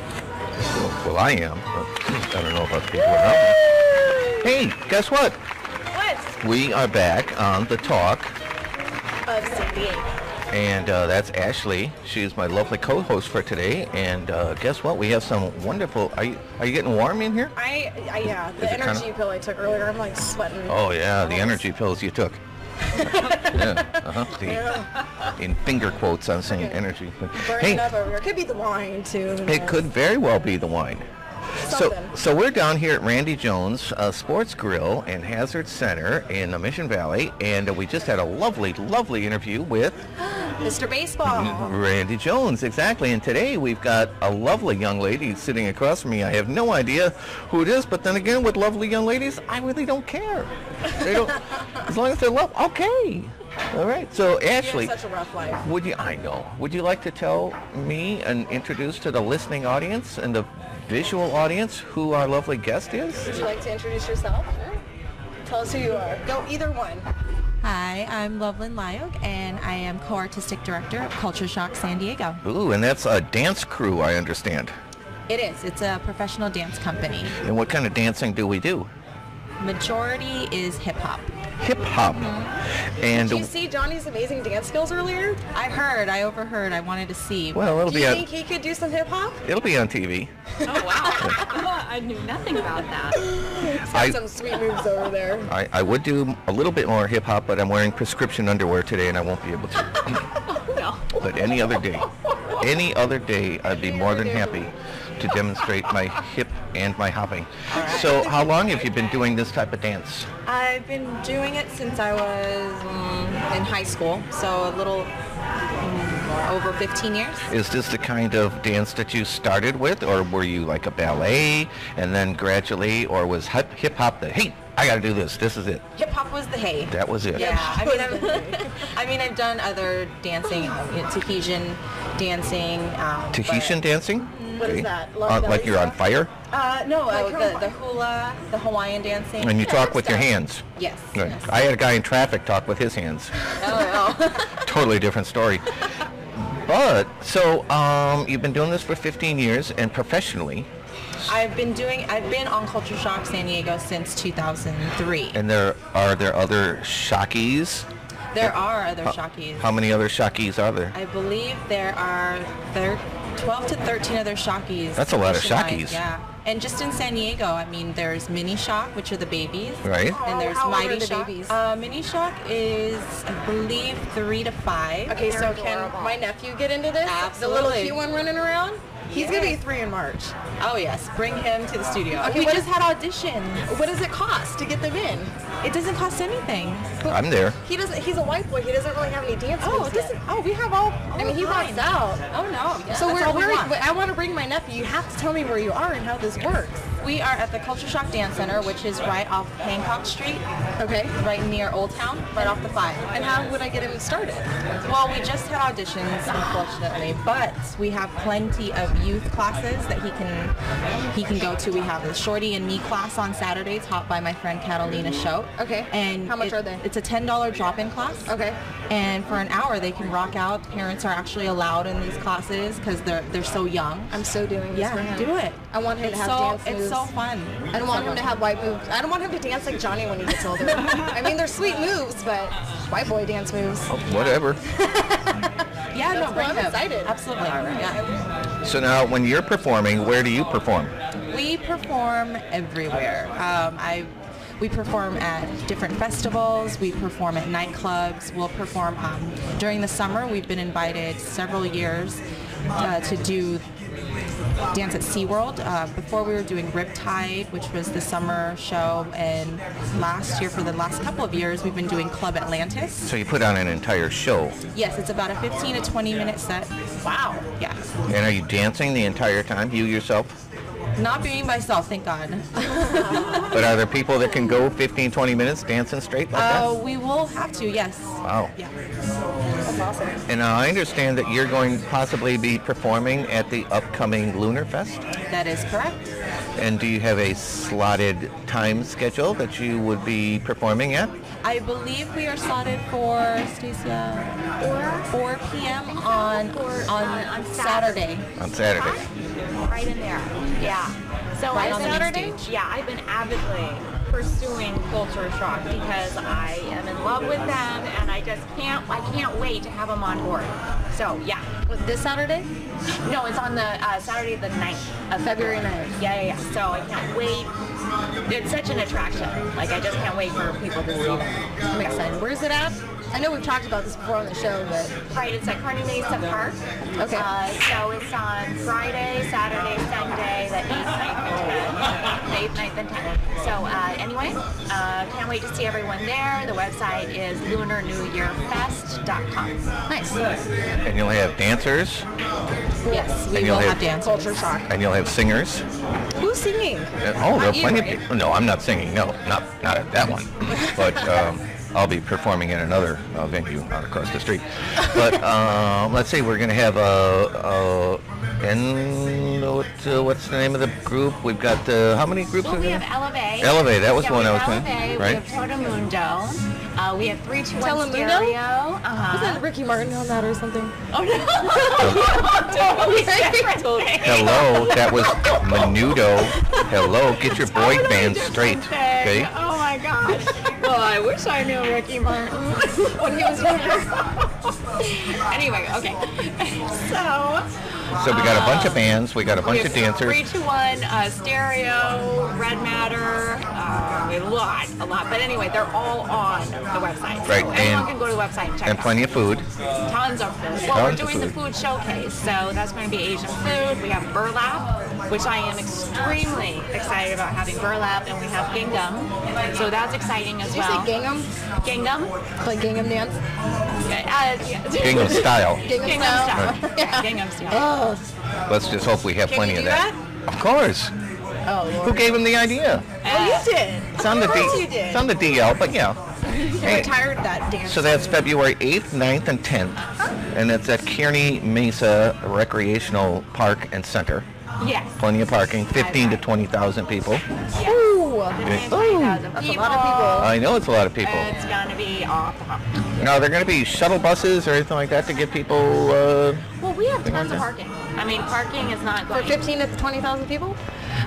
Speaker 3: Well, I am. But I don't know about the people around me. Hey, guess what?
Speaker 4: What?
Speaker 3: We are back on the talk.
Speaker 4: Of San Diego.
Speaker 3: And that's Ashley. She's my lovely co-host for today. And guess what? We have some wonderful... Are you getting warm in here?
Speaker 4: Yeah. The energy pill I took earlier, I'm like sweating.
Speaker 3: Oh, yeah. The energy pills you took. In finger quotes, I'm saying energy.
Speaker 4: Burning up over here. Could be the wine, too.
Speaker 3: It could very well be the wine. So we're down here at Randy Jones Sports Grill and Hazard Center in Mission Valley, and we just had a lovely, lovely interview with
Speaker 4: Mr. Baseball.
Speaker 3: Randy Jones, exactly. And today we've got a lovely young lady sitting across from me. I have no idea who it is, but then again, with lovely young ladies, I really don't care. They don't, as long as they're lovely. Okay. All right. So Ashley,
Speaker 4: you have such a rough life.
Speaker 3: I know. Would you like to tell me and introduce to the listening audience and the visual audience who our lovely guest is?
Speaker 4: Would you like to introduce yourself? Sure. Tell us who you are. Go either one.
Speaker 17: Hi, I'm Loveland Lyog, and I am co-artistic director at Culture Shock San Diego.
Speaker 3: Ooh, and that's a dance crew, I understand.
Speaker 17: It is. It's a professional dance company.
Speaker 3: And what kind of dancing do we do?
Speaker 17: Majority is hip-hop.
Speaker 3: Hip-hop. Mm-hmm. And
Speaker 4: did you see Johnny's amazing dance skills earlier?
Speaker 17: I overheard. I wanted to see.
Speaker 3: Well, it'll
Speaker 4: do
Speaker 3: be
Speaker 4: you think he could do some hip-hop?
Speaker 3: It'll be on TV.
Speaker 17: Oh, wow. I knew nothing about that.
Speaker 4: He's got some sweet moves over there.
Speaker 3: I would do a little bit more hip-hop, but I'm wearing prescription underwear today, and I won't be able to.
Speaker 17: No.
Speaker 3: But any other day, I'd be more than happy to demonstrate my hip and my hopping.
Speaker 17: Right.
Speaker 3: So how long have you been doing this type of dance?
Speaker 17: I've been doing it since I was in high school, so a little over 15 years.
Speaker 3: Is this the kind of dance that you started with, or were you like a ballet and then gradually, or was hip-hop the, hey, I gotta do this, this is it?
Speaker 17: Hip-hop was the hey.
Speaker 3: That was it.
Speaker 17: Yeah, I've done other dancing, Tahitian dancing.
Speaker 3: Tahitian dancing?
Speaker 4: What is that?
Speaker 3: Like you're on fire?
Speaker 17: No, the hula, the Hawaiian dancing.
Speaker 3: And you talk with your hands?
Speaker 17: Yes.
Speaker 3: Right.
Speaker 17: Yes.
Speaker 3: I had a guy in traffic talk with his hands.
Speaker 17: Oh.
Speaker 3: Totally different story. But, so, you've been doing this for 15 years and professionally.
Speaker 17: I've been on Culture Shock San Diego since 2003.
Speaker 3: And are there other Shockies?
Speaker 17: There are other Shockies.
Speaker 3: How many other Shockies are there?
Speaker 17: I believe there are 12 to 13 other Shockies.
Speaker 3: That's a lot of Shockies.
Speaker 17: Yeah. And just in San Diego, I mean, there's Mini Shock, which are the babies.
Speaker 3: Right.
Speaker 17: And there's
Speaker 4: how
Speaker 17: Mighty
Speaker 4: old are the
Speaker 17: Shock.
Speaker 4: babies?
Speaker 17: Mini Shock is, I believe, 3 to 5.
Speaker 4: Okay, so can my nephew get into this?
Speaker 17: Absolutely.
Speaker 4: The little cute one running around? He's going to be 3 in March.
Speaker 17: Oh, yes. Bring him to the studio.
Speaker 4: Okay,
Speaker 17: we just had auditions.
Speaker 4: What does it cost to get them in?
Speaker 17: It doesn't cost anything.
Speaker 3: I'm there.
Speaker 4: He's a white boy. He doesn't really have any dance moves yet.
Speaker 17: We have all
Speaker 4: I mean, he rocks out.
Speaker 17: Oh, no. Yeah,
Speaker 4: so
Speaker 17: where
Speaker 4: I want to bring my nephew. You have to tell me where you are and how this works.
Speaker 17: We are at the Culture Shock Dance Center, which is right off Hancock Street.
Speaker 4: Okay.
Speaker 17: Right near Old Town, right off the 5.
Speaker 4: And how would I get him started?
Speaker 17: Well, we just had auditions, unfortunately, but we have plenty of youth classes that he can go to. We have the Shorty and Me class on Saturdays, taught by my friend Catalina Show.
Speaker 4: Okay.
Speaker 17: And
Speaker 4: how much are they?
Speaker 17: It's a $10 drop-in class.
Speaker 4: Okay.
Speaker 17: And for an hour, they can rock out. Parents are actually allowed in these classes because they're so young.
Speaker 4: I'm so doing this for him.
Speaker 17: Do it.
Speaker 4: I want him to have dance moves.
Speaker 17: It's so fun.
Speaker 4: I don't want him to have white moves. I don't want him to dance like Johnny when he gets older. I mean, they're sweet moves, but white boy dance moves.
Speaker 3: Oh, whatever.
Speaker 17: Yeah, no, bring
Speaker 4: I'm
Speaker 17: him.
Speaker 4: excited.
Speaker 17: Absolutely. Yeah.
Speaker 3: So now, when you're performing, where do you perform?
Speaker 17: We perform everywhere. We perform at different festivals. We perform at nightclubs. We'll perform during the summer. We've been invited several years to do dance at SeaWorld. Before we were doing Riptide, which was the summer show, and last year, for the last couple of years, we've been doing Club Atlantis.
Speaker 3: So you put on an entire show.
Speaker 17: Yes, it's about a 15 to 20 minute set.
Speaker 4: Wow.
Speaker 17: Yeah.
Speaker 3: And are you dancing the entire time, you yourself?
Speaker 17: Not being myself, thank God.
Speaker 3: But are there people that can go 15, 20 minutes dancing straight like that?
Speaker 17: We will have to, yes.
Speaker 3: Wow.
Speaker 17: Yeah.
Speaker 4: That's awesome.
Speaker 3: And I understand that you're going to possibly be performing at the upcoming Lunar Fest.
Speaker 17: That is correct.
Speaker 3: And do you have a slotted time schedule that you would be performing at?
Speaker 17: I believe we are slotted for, Stacia, 4 p.m. on Saturday.
Speaker 3: On Saturday.
Speaker 18: Right in there. Yeah. So
Speaker 17: Right on the main
Speaker 18: Saturday. Yeah, I've been avidly pursuing Culture Shock because I am in love with them and I can't wait to have them on board. So yeah.
Speaker 4: This Saturday?
Speaker 18: No, it's on the Saturday the 9th of
Speaker 4: February 9th.
Speaker 18: Yeah. So I can't wait. It's such an attraction. Like I just can't wait for people to see them.
Speaker 4: I'm excited. Where's it at? I know we've talked about this before on the show, but...
Speaker 18: Right, it's at Kearney Mesa Park.
Speaker 4: Okay.
Speaker 18: So it's on Friday, Saturday, Sunday, the 8th, 9th, and 10th. 8th, 9th, and 10th. So anyway, can't wait to see everyone there. The website is lunarnewyearfest.com.
Speaker 4: Nice.
Speaker 3: And you'll have dancers.
Speaker 17: Yes, we
Speaker 3: And
Speaker 17: will
Speaker 3: you'll
Speaker 17: have
Speaker 3: have
Speaker 17: dancers.
Speaker 4: Culture Shock.
Speaker 3: And you'll have singers.
Speaker 4: Who's singing?
Speaker 3: There are plenty of people. No, I'm not singing. No, not at that one. But I'll be performing in another venue out across the street. But let's see, we're going to have what's the name of the group? We've got how many groups?
Speaker 18: Well,
Speaker 3: are
Speaker 18: we
Speaker 3: there?
Speaker 18: have Elevate.
Speaker 3: Elevate, that was
Speaker 18: Yeah,
Speaker 3: the one
Speaker 18: we
Speaker 3: I was
Speaker 18: have
Speaker 3: saying.
Speaker 18: Elevate,
Speaker 3: Right?
Speaker 18: We have Totamundo. We have 321
Speaker 4: Telemundo?
Speaker 18: Stereo.
Speaker 4: Wasn't Ricky Martin on that or something?
Speaker 18: Oh no! Totally different thing.
Speaker 3: Hello, that was Menudo. Hello, get your boy band straight. Okay?
Speaker 18: Oh my gosh. Well, I wish I knew Ricky Martin when he was younger. Anyway, okay.
Speaker 3: So we got a bunch of bands, we got a bunch
Speaker 18: we
Speaker 3: of
Speaker 18: have
Speaker 3: dancers.
Speaker 18: 321 Stereo, Red Matter, a lot. But anyway, they're all on the website. So
Speaker 3: Right,
Speaker 18: anyone
Speaker 3: and-
Speaker 18: can go to the website and check
Speaker 3: And
Speaker 18: it
Speaker 3: plenty of food.
Speaker 18: out. Tons of food. Well,
Speaker 3: Tons
Speaker 18: we're
Speaker 3: of
Speaker 18: doing the food showcase, so that's going to be Asian food. We have burlap, which I am extremely excited about having burlap, and we have gingham. So that's exciting as
Speaker 4: Did you
Speaker 18: well.
Speaker 4: say gingham?
Speaker 18: Gingham?
Speaker 4: Like gingham dance?
Speaker 3: Gingham style.
Speaker 4: Gingham
Speaker 18: style.
Speaker 4: style.
Speaker 18: Yeah, gingham style.
Speaker 4: Oh.
Speaker 3: Let's just hope we have
Speaker 18: Can
Speaker 3: plenty
Speaker 18: you
Speaker 3: of
Speaker 18: do
Speaker 3: that. Of course.
Speaker 4: Oh,
Speaker 3: Who
Speaker 4: Lord.
Speaker 3: gave him the idea?
Speaker 4: Oh, you did.
Speaker 3: It's on the
Speaker 4: Of course
Speaker 3: D.
Speaker 4: you did.
Speaker 3: It's on the DL, but yeah.
Speaker 4: You
Speaker 3: Hey.
Speaker 4: retired that dance.
Speaker 3: So that's February 8th, 9th, and 10th. And it's at Kearney Mesa Recreational Park and Center.
Speaker 18: Yes.
Speaker 3: Plenty of parking, 15 to 20,000 people.
Speaker 4: Ooh.
Speaker 3: Okay.
Speaker 18: 20,000
Speaker 4: That's a
Speaker 18: people.
Speaker 4: lot of people.
Speaker 3: I know it's a lot of people.
Speaker 18: It's going to be awesome.
Speaker 3: Now, are there going to be shuttle buses or anything like that to get people?
Speaker 18: Well, we have
Speaker 3: Thing
Speaker 18: tons
Speaker 3: like
Speaker 18: of
Speaker 3: that?
Speaker 18: parking. I mean, parking is not
Speaker 4: For
Speaker 18: going.
Speaker 4: 15 to 20,000 people?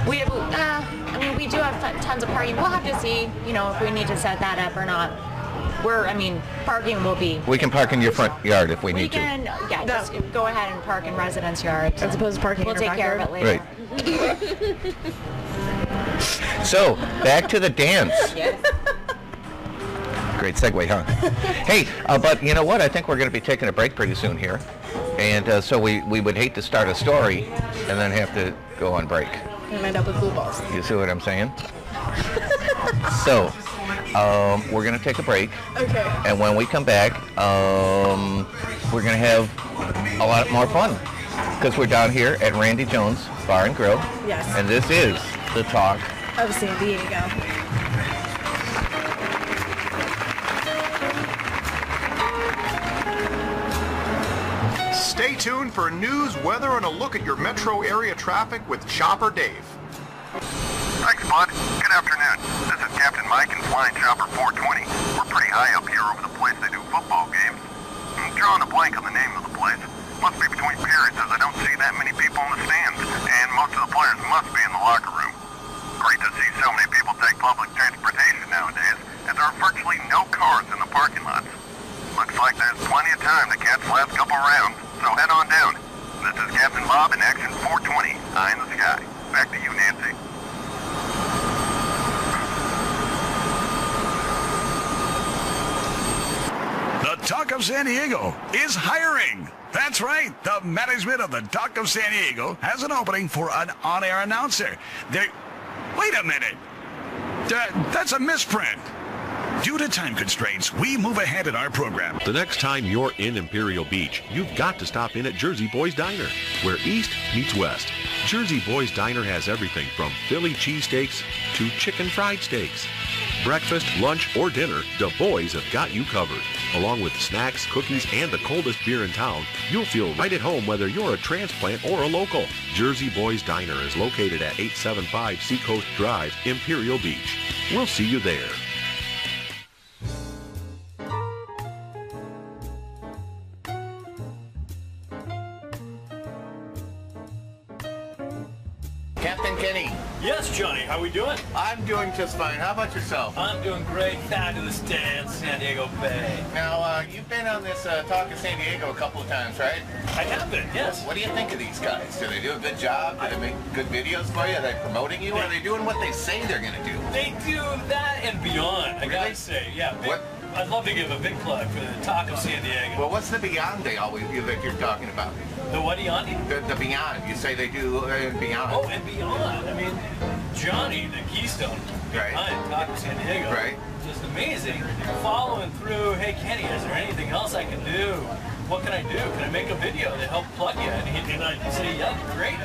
Speaker 18: We have, we do have tons of parking. We'll have to see, if we need to set that up or not. Parking will be.
Speaker 3: We can park in your front yard if we
Speaker 18: We
Speaker 3: need to.
Speaker 18: can, just go ahead and park in residence yards.
Speaker 4: As opposed to parking
Speaker 18: We'll
Speaker 4: in your
Speaker 18: take care of it later.
Speaker 3: Right. So, back to the dance.
Speaker 18: Yes.
Speaker 3: Great segue, huh? Hey, but you know what? I think we're going to be taking a break pretty soon here. And so we would hate to start a story and then have to go on break.
Speaker 4: And end up with blue balls.
Speaker 3: You see what I'm saying? So, we're going to take a break.
Speaker 4: Okay.
Speaker 3: And when we come back, we're going to have a lot more fun. Because we're down here at Randy Jones Bar and Grill.
Speaker 4: Yes.
Speaker 3: And this is the talk
Speaker 4: Of San Diego.
Speaker 13: Stay tuned for news, weather, and a look at your metro area traffic with Chopper Dave.
Speaker 19: Thanks, Bud. Good afternoon. This is Captain Mike and Flying Chopper 420. We're pretty high up here over the place they do football games. I'm drawing a blank on the name of the place. Must be between periods as I don't see that many people in the stands, and most of the players must be in the locker room. Great to see so many people take public transportation nowadays, as there are virtually no cars in the parking lots. Looks like there's plenty of time to catch the last couple rounds, so head on down. This is Captain Bob in Action 420, Eye in the Sky. Back to you, Nancy.
Speaker 7: The Talk of San Diego is hiring. That's right. The management of the Talk of San Diego has an opening for an on-air announcer. Wait a minute. That's a misprint. Due to time constraints, we move ahead in our program.
Speaker 14: The next time you're in Imperial Beach, you've got to stop in at Jersey Boys Diner, where East meets West. Jersey Boys Diner has everything from Philly cheesesteaks to chicken fried steaks. breakfast, lunch, or dinner, Du Bois have got you covered. Along with snacks, cookies, and the coldest beer in town, you'll feel right at home whether you're a transplant or a local. Jersey Boys Diner is located at 875 Seacoast Drive, Imperial Beach. We'll see you there.
Speaker 3: Captain Kenny.
Speaker 20: Yes, Johnny, how we doing?
Speaker 3: I'm doing just fine. How about yourself?
Speaker 20: I'm doing great. Fabulous day in San Diego Bay.
Speaker 3: Now, you've been on this Talk of San Diego a couple of times, right?
Speaker 20: I have been, yes.
Speaker 3: What do you think of these guys? Do they do a good job? Do they make good videos for you? Are they promoting you? Or are they doing what they say they're going to do?
Speaker 20: They do that and beyond, I gotta say. Yeah, I'd love to give a big plug for the Talk of San Diego.
Speaker 3: Well, what's the beyond they always that you're talking about?
Speaker 20: The what beyond?
Speaker 3: The beyond. You say they do beyond.
Speaker 20: Oh, and beyond. I mean, Johnny, the Keystone behind Talk of San Diego.
Speaker 3: Right.
Speaker 20: Just amazing. Following through, hey Kenny, is there anything else I can do? What can I do? Can I make a video to help plug you? And I say, yeah, great.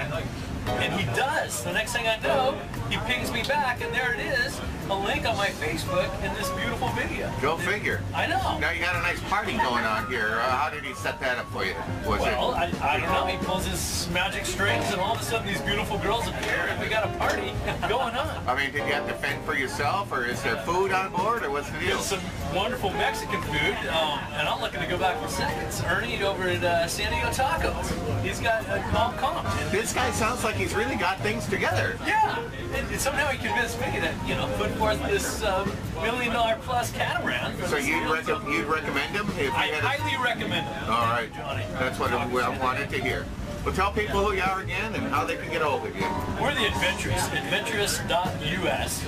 Speaker 20: And he does. The next thing I know, he pings me back, and there it is, a link on my Facebook in this beautiful video.
Speaker 3: Go figure.
Speaker 20: I know.
Speaker 3: Now you got a nice party going on here. How did he set that up for you?
Speaker 20: I don't know. He pulls his magic strings, and all of a sudden these beautiful girls appear, and we got a party going on.
Speaker 3: I mean, did you have to fend for yourself, or is there food on board, or what's the deal?
Speaker 20: There's some wonderful Mexican food, and I'm looking to go back for seconds. Ernie over at San Diego Tacos. He's got a comp.
Speaker 3: This guy sounds like he's really got things together.
Speaker 20: Yeah. And somehow he convinced me that, put forth this $1 million plus catamaran.
Speaker 3: So you'd recommend him?
Speaker 20: I highly recommend him.
Speaker 3: All right.
Speaker 20: Johnny.
Speaker 3: That's what I wanted to hear. Well, tell people who you are again and how they can get a hold of you.
Speaker 20: We're the Adventurous, adventurous.us,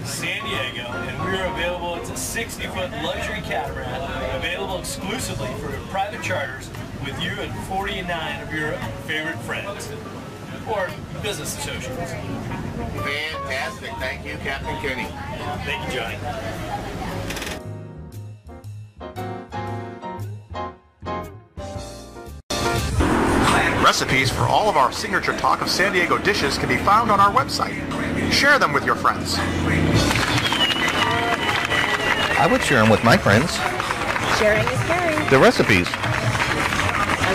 Speaker 20: San Diego, and we're available. It's a 60-foot luxury catamaran, available exclusively for private charters with you and 49 of your favorite friends or business associates.
Speaker 3: Fantastic. Thank you, Captain Kenny.
Speaker 20: Thank you, Johnny.
Speaker 13: Recipes for all of our signature Talk of San Diego dishes can be found on our website. Share them with your friends.
Speaker 3: I would share them with my friends.
Speaker 4: Sharing is caring.
Speaker 3: The recipes.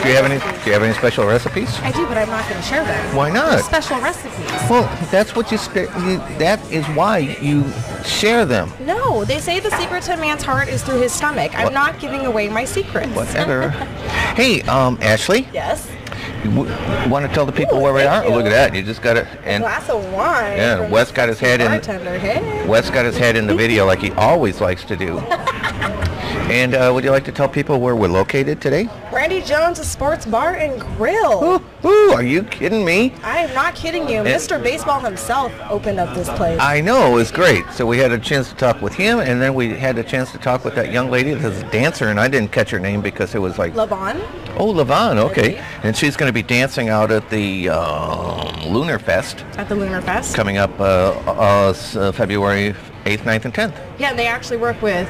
Speaker 3: Do you have any special recipes?
Speaker 4: I do, but I'm not going to share them.
Speaker 3: Why not?
Speaker 4: They're special recipes.
Speaker 3: Well, that's what that is why you share them.
Speaker 4: No, they say the secret to a man's heart is through his stomach. I'm not giving away my secrets.
Speaker 3: Whatever. Hey, Ashley?
Speaker 4: Yes?
Speaker 3: You want to tell the people where we are? Oh, look at that. You just got it.
Speaker 4: A glass of wine.
Speaker 3: Yeah, Wes got his head in.
Speaker 4: Hey.
Speaker 3: Wes got his head in the video like he always likes to do. And would you like to tell people where we're located today?
Speaker 4: Randy Jones' Sports Bar and Grill.
Speaker 3: Ooh, are you kidding me?
Speaker 4: I am not kidding you. Mr. Baseball himself opened up this place.
Speaker 3: I know, it was great. So we had a chance to talk with him, and then we had a chance to talk with that young lady that's a dancer, and I didn't catch her name because it was like...
Speaker 4: LaVon.
Speaker 3: Oh, LaVon, okay. And she's going to be dancing out at the Lunar Fest.
Speaker 4: At the Lunar Fest?
Speaker 3: Coming up February 8th, 9th, and 10th.
Speaker 4: Yeah, they actually work with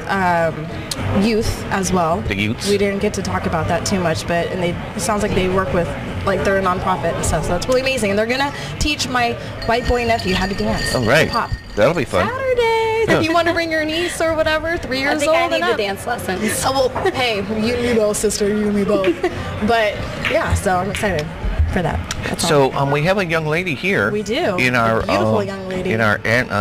Speaker 4: youth as well.
Speaker 3: The youths.
Speaker 4: We didn't get to talk about that too much, but it sounds like they work with, like, they're a nonprofit and stuff, so it's really amazing. And they're going to teach my white boy nephew how to dance.
Speaker 3: Oh, right.
Speaker 4: Pop.
Speaker 3: That'll be fun.
Speaker 4: Saturdays. Yeah. If you want to bring your niece or whatever, 3 years old.
Speaker 18: I think I need the dance lessons.
Speaker 4: Oh, well, hey, you know, sister, you and me both. But, yeah, so I'm excited for that.
Speaker 3: So we have a young lady here.
Speaker 4: We do.
Speaker 3: In our
Speaker 4: beautiful young lady.
Speaker 3: In our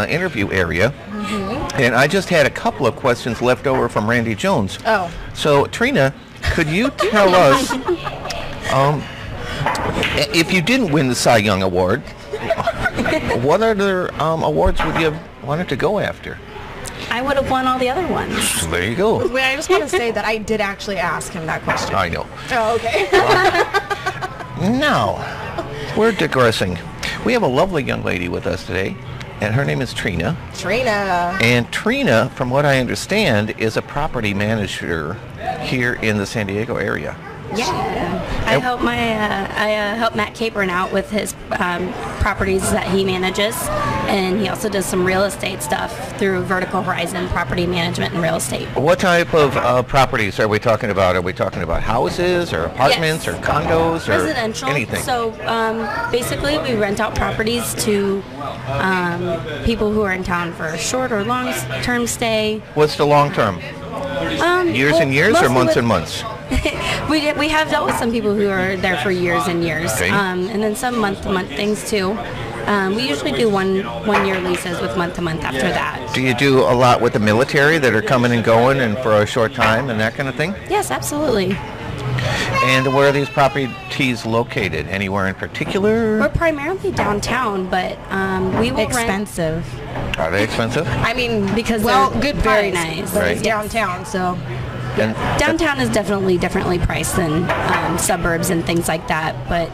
Speaker 3: interview area. Mm-hmm. And I just had a couple of questions left over from Randy Jones.
Speaker 4: Oh.
Speaker 3: So Trina, could you tell us if you didn't win the Cy Young Award, what other awards would you have wanted to go after?
Speaker 18: I would have won all the other ones.
Speaker 3: There you go.
Speaker 4: Wait, I just want to say that I did actually ask him that question.
Speaker 3: I know.
Speaker 4: Oh, okay.
Speaker 3: Now, we're digressing. We have a lovely young lady with us today, and her name is Trina.
Speaker 4: Trina.
Speaker 3: And Trina, from what I understand, is a property manager here in the San Diego area.
Speaker 21: Yeah, I help help Matt Capron out with his properties that he manages, and he also does some real estate stuff through Vertical Horizon Property Management and Real Estate.
Speaker 3: What type of properties are we talking about? Are we talking about houses or apartments or condos or
Speaker 21: residential?
Speaker 3: Anything?
Speaker 21: So basically, we rent out properties to people who are in town for a short or long-term stay.
Speaker 3: What's the long term? Years and years or months and months?
Speaker 21: We have dealt with some people who are there for years and years,
Speaker 3: Okay.
Speaker 21: and then some month-to-month things too. We usually do one-year leases with month-to-month after that.
Speaker 3: Do you do a lot with the military that are coming and going and for a short time and that kind of thing?
Speaker 21: Yes, absolutely.
Speaker 3: And where are these properties located? Anywhere in particular?
Speaker 21: We're primarily downtown, but we will
Speaker 4: Expensive.
Speaker 3: Are they expensive?
Speaker 4: I mean,
Speaker 21: because
Speaker 4: well,
Speaker 21: they're
Speaker 4: good
Speaker 21: very
Speaker 4: price,
Speaker 21: nice.
Speaker 4: but
Speaker 3: Right.
Speaker 4: it's downtown, so.
Speaker 3: And
Speaker 21: Downtown is definitely differently priced than suburbs and things like that, but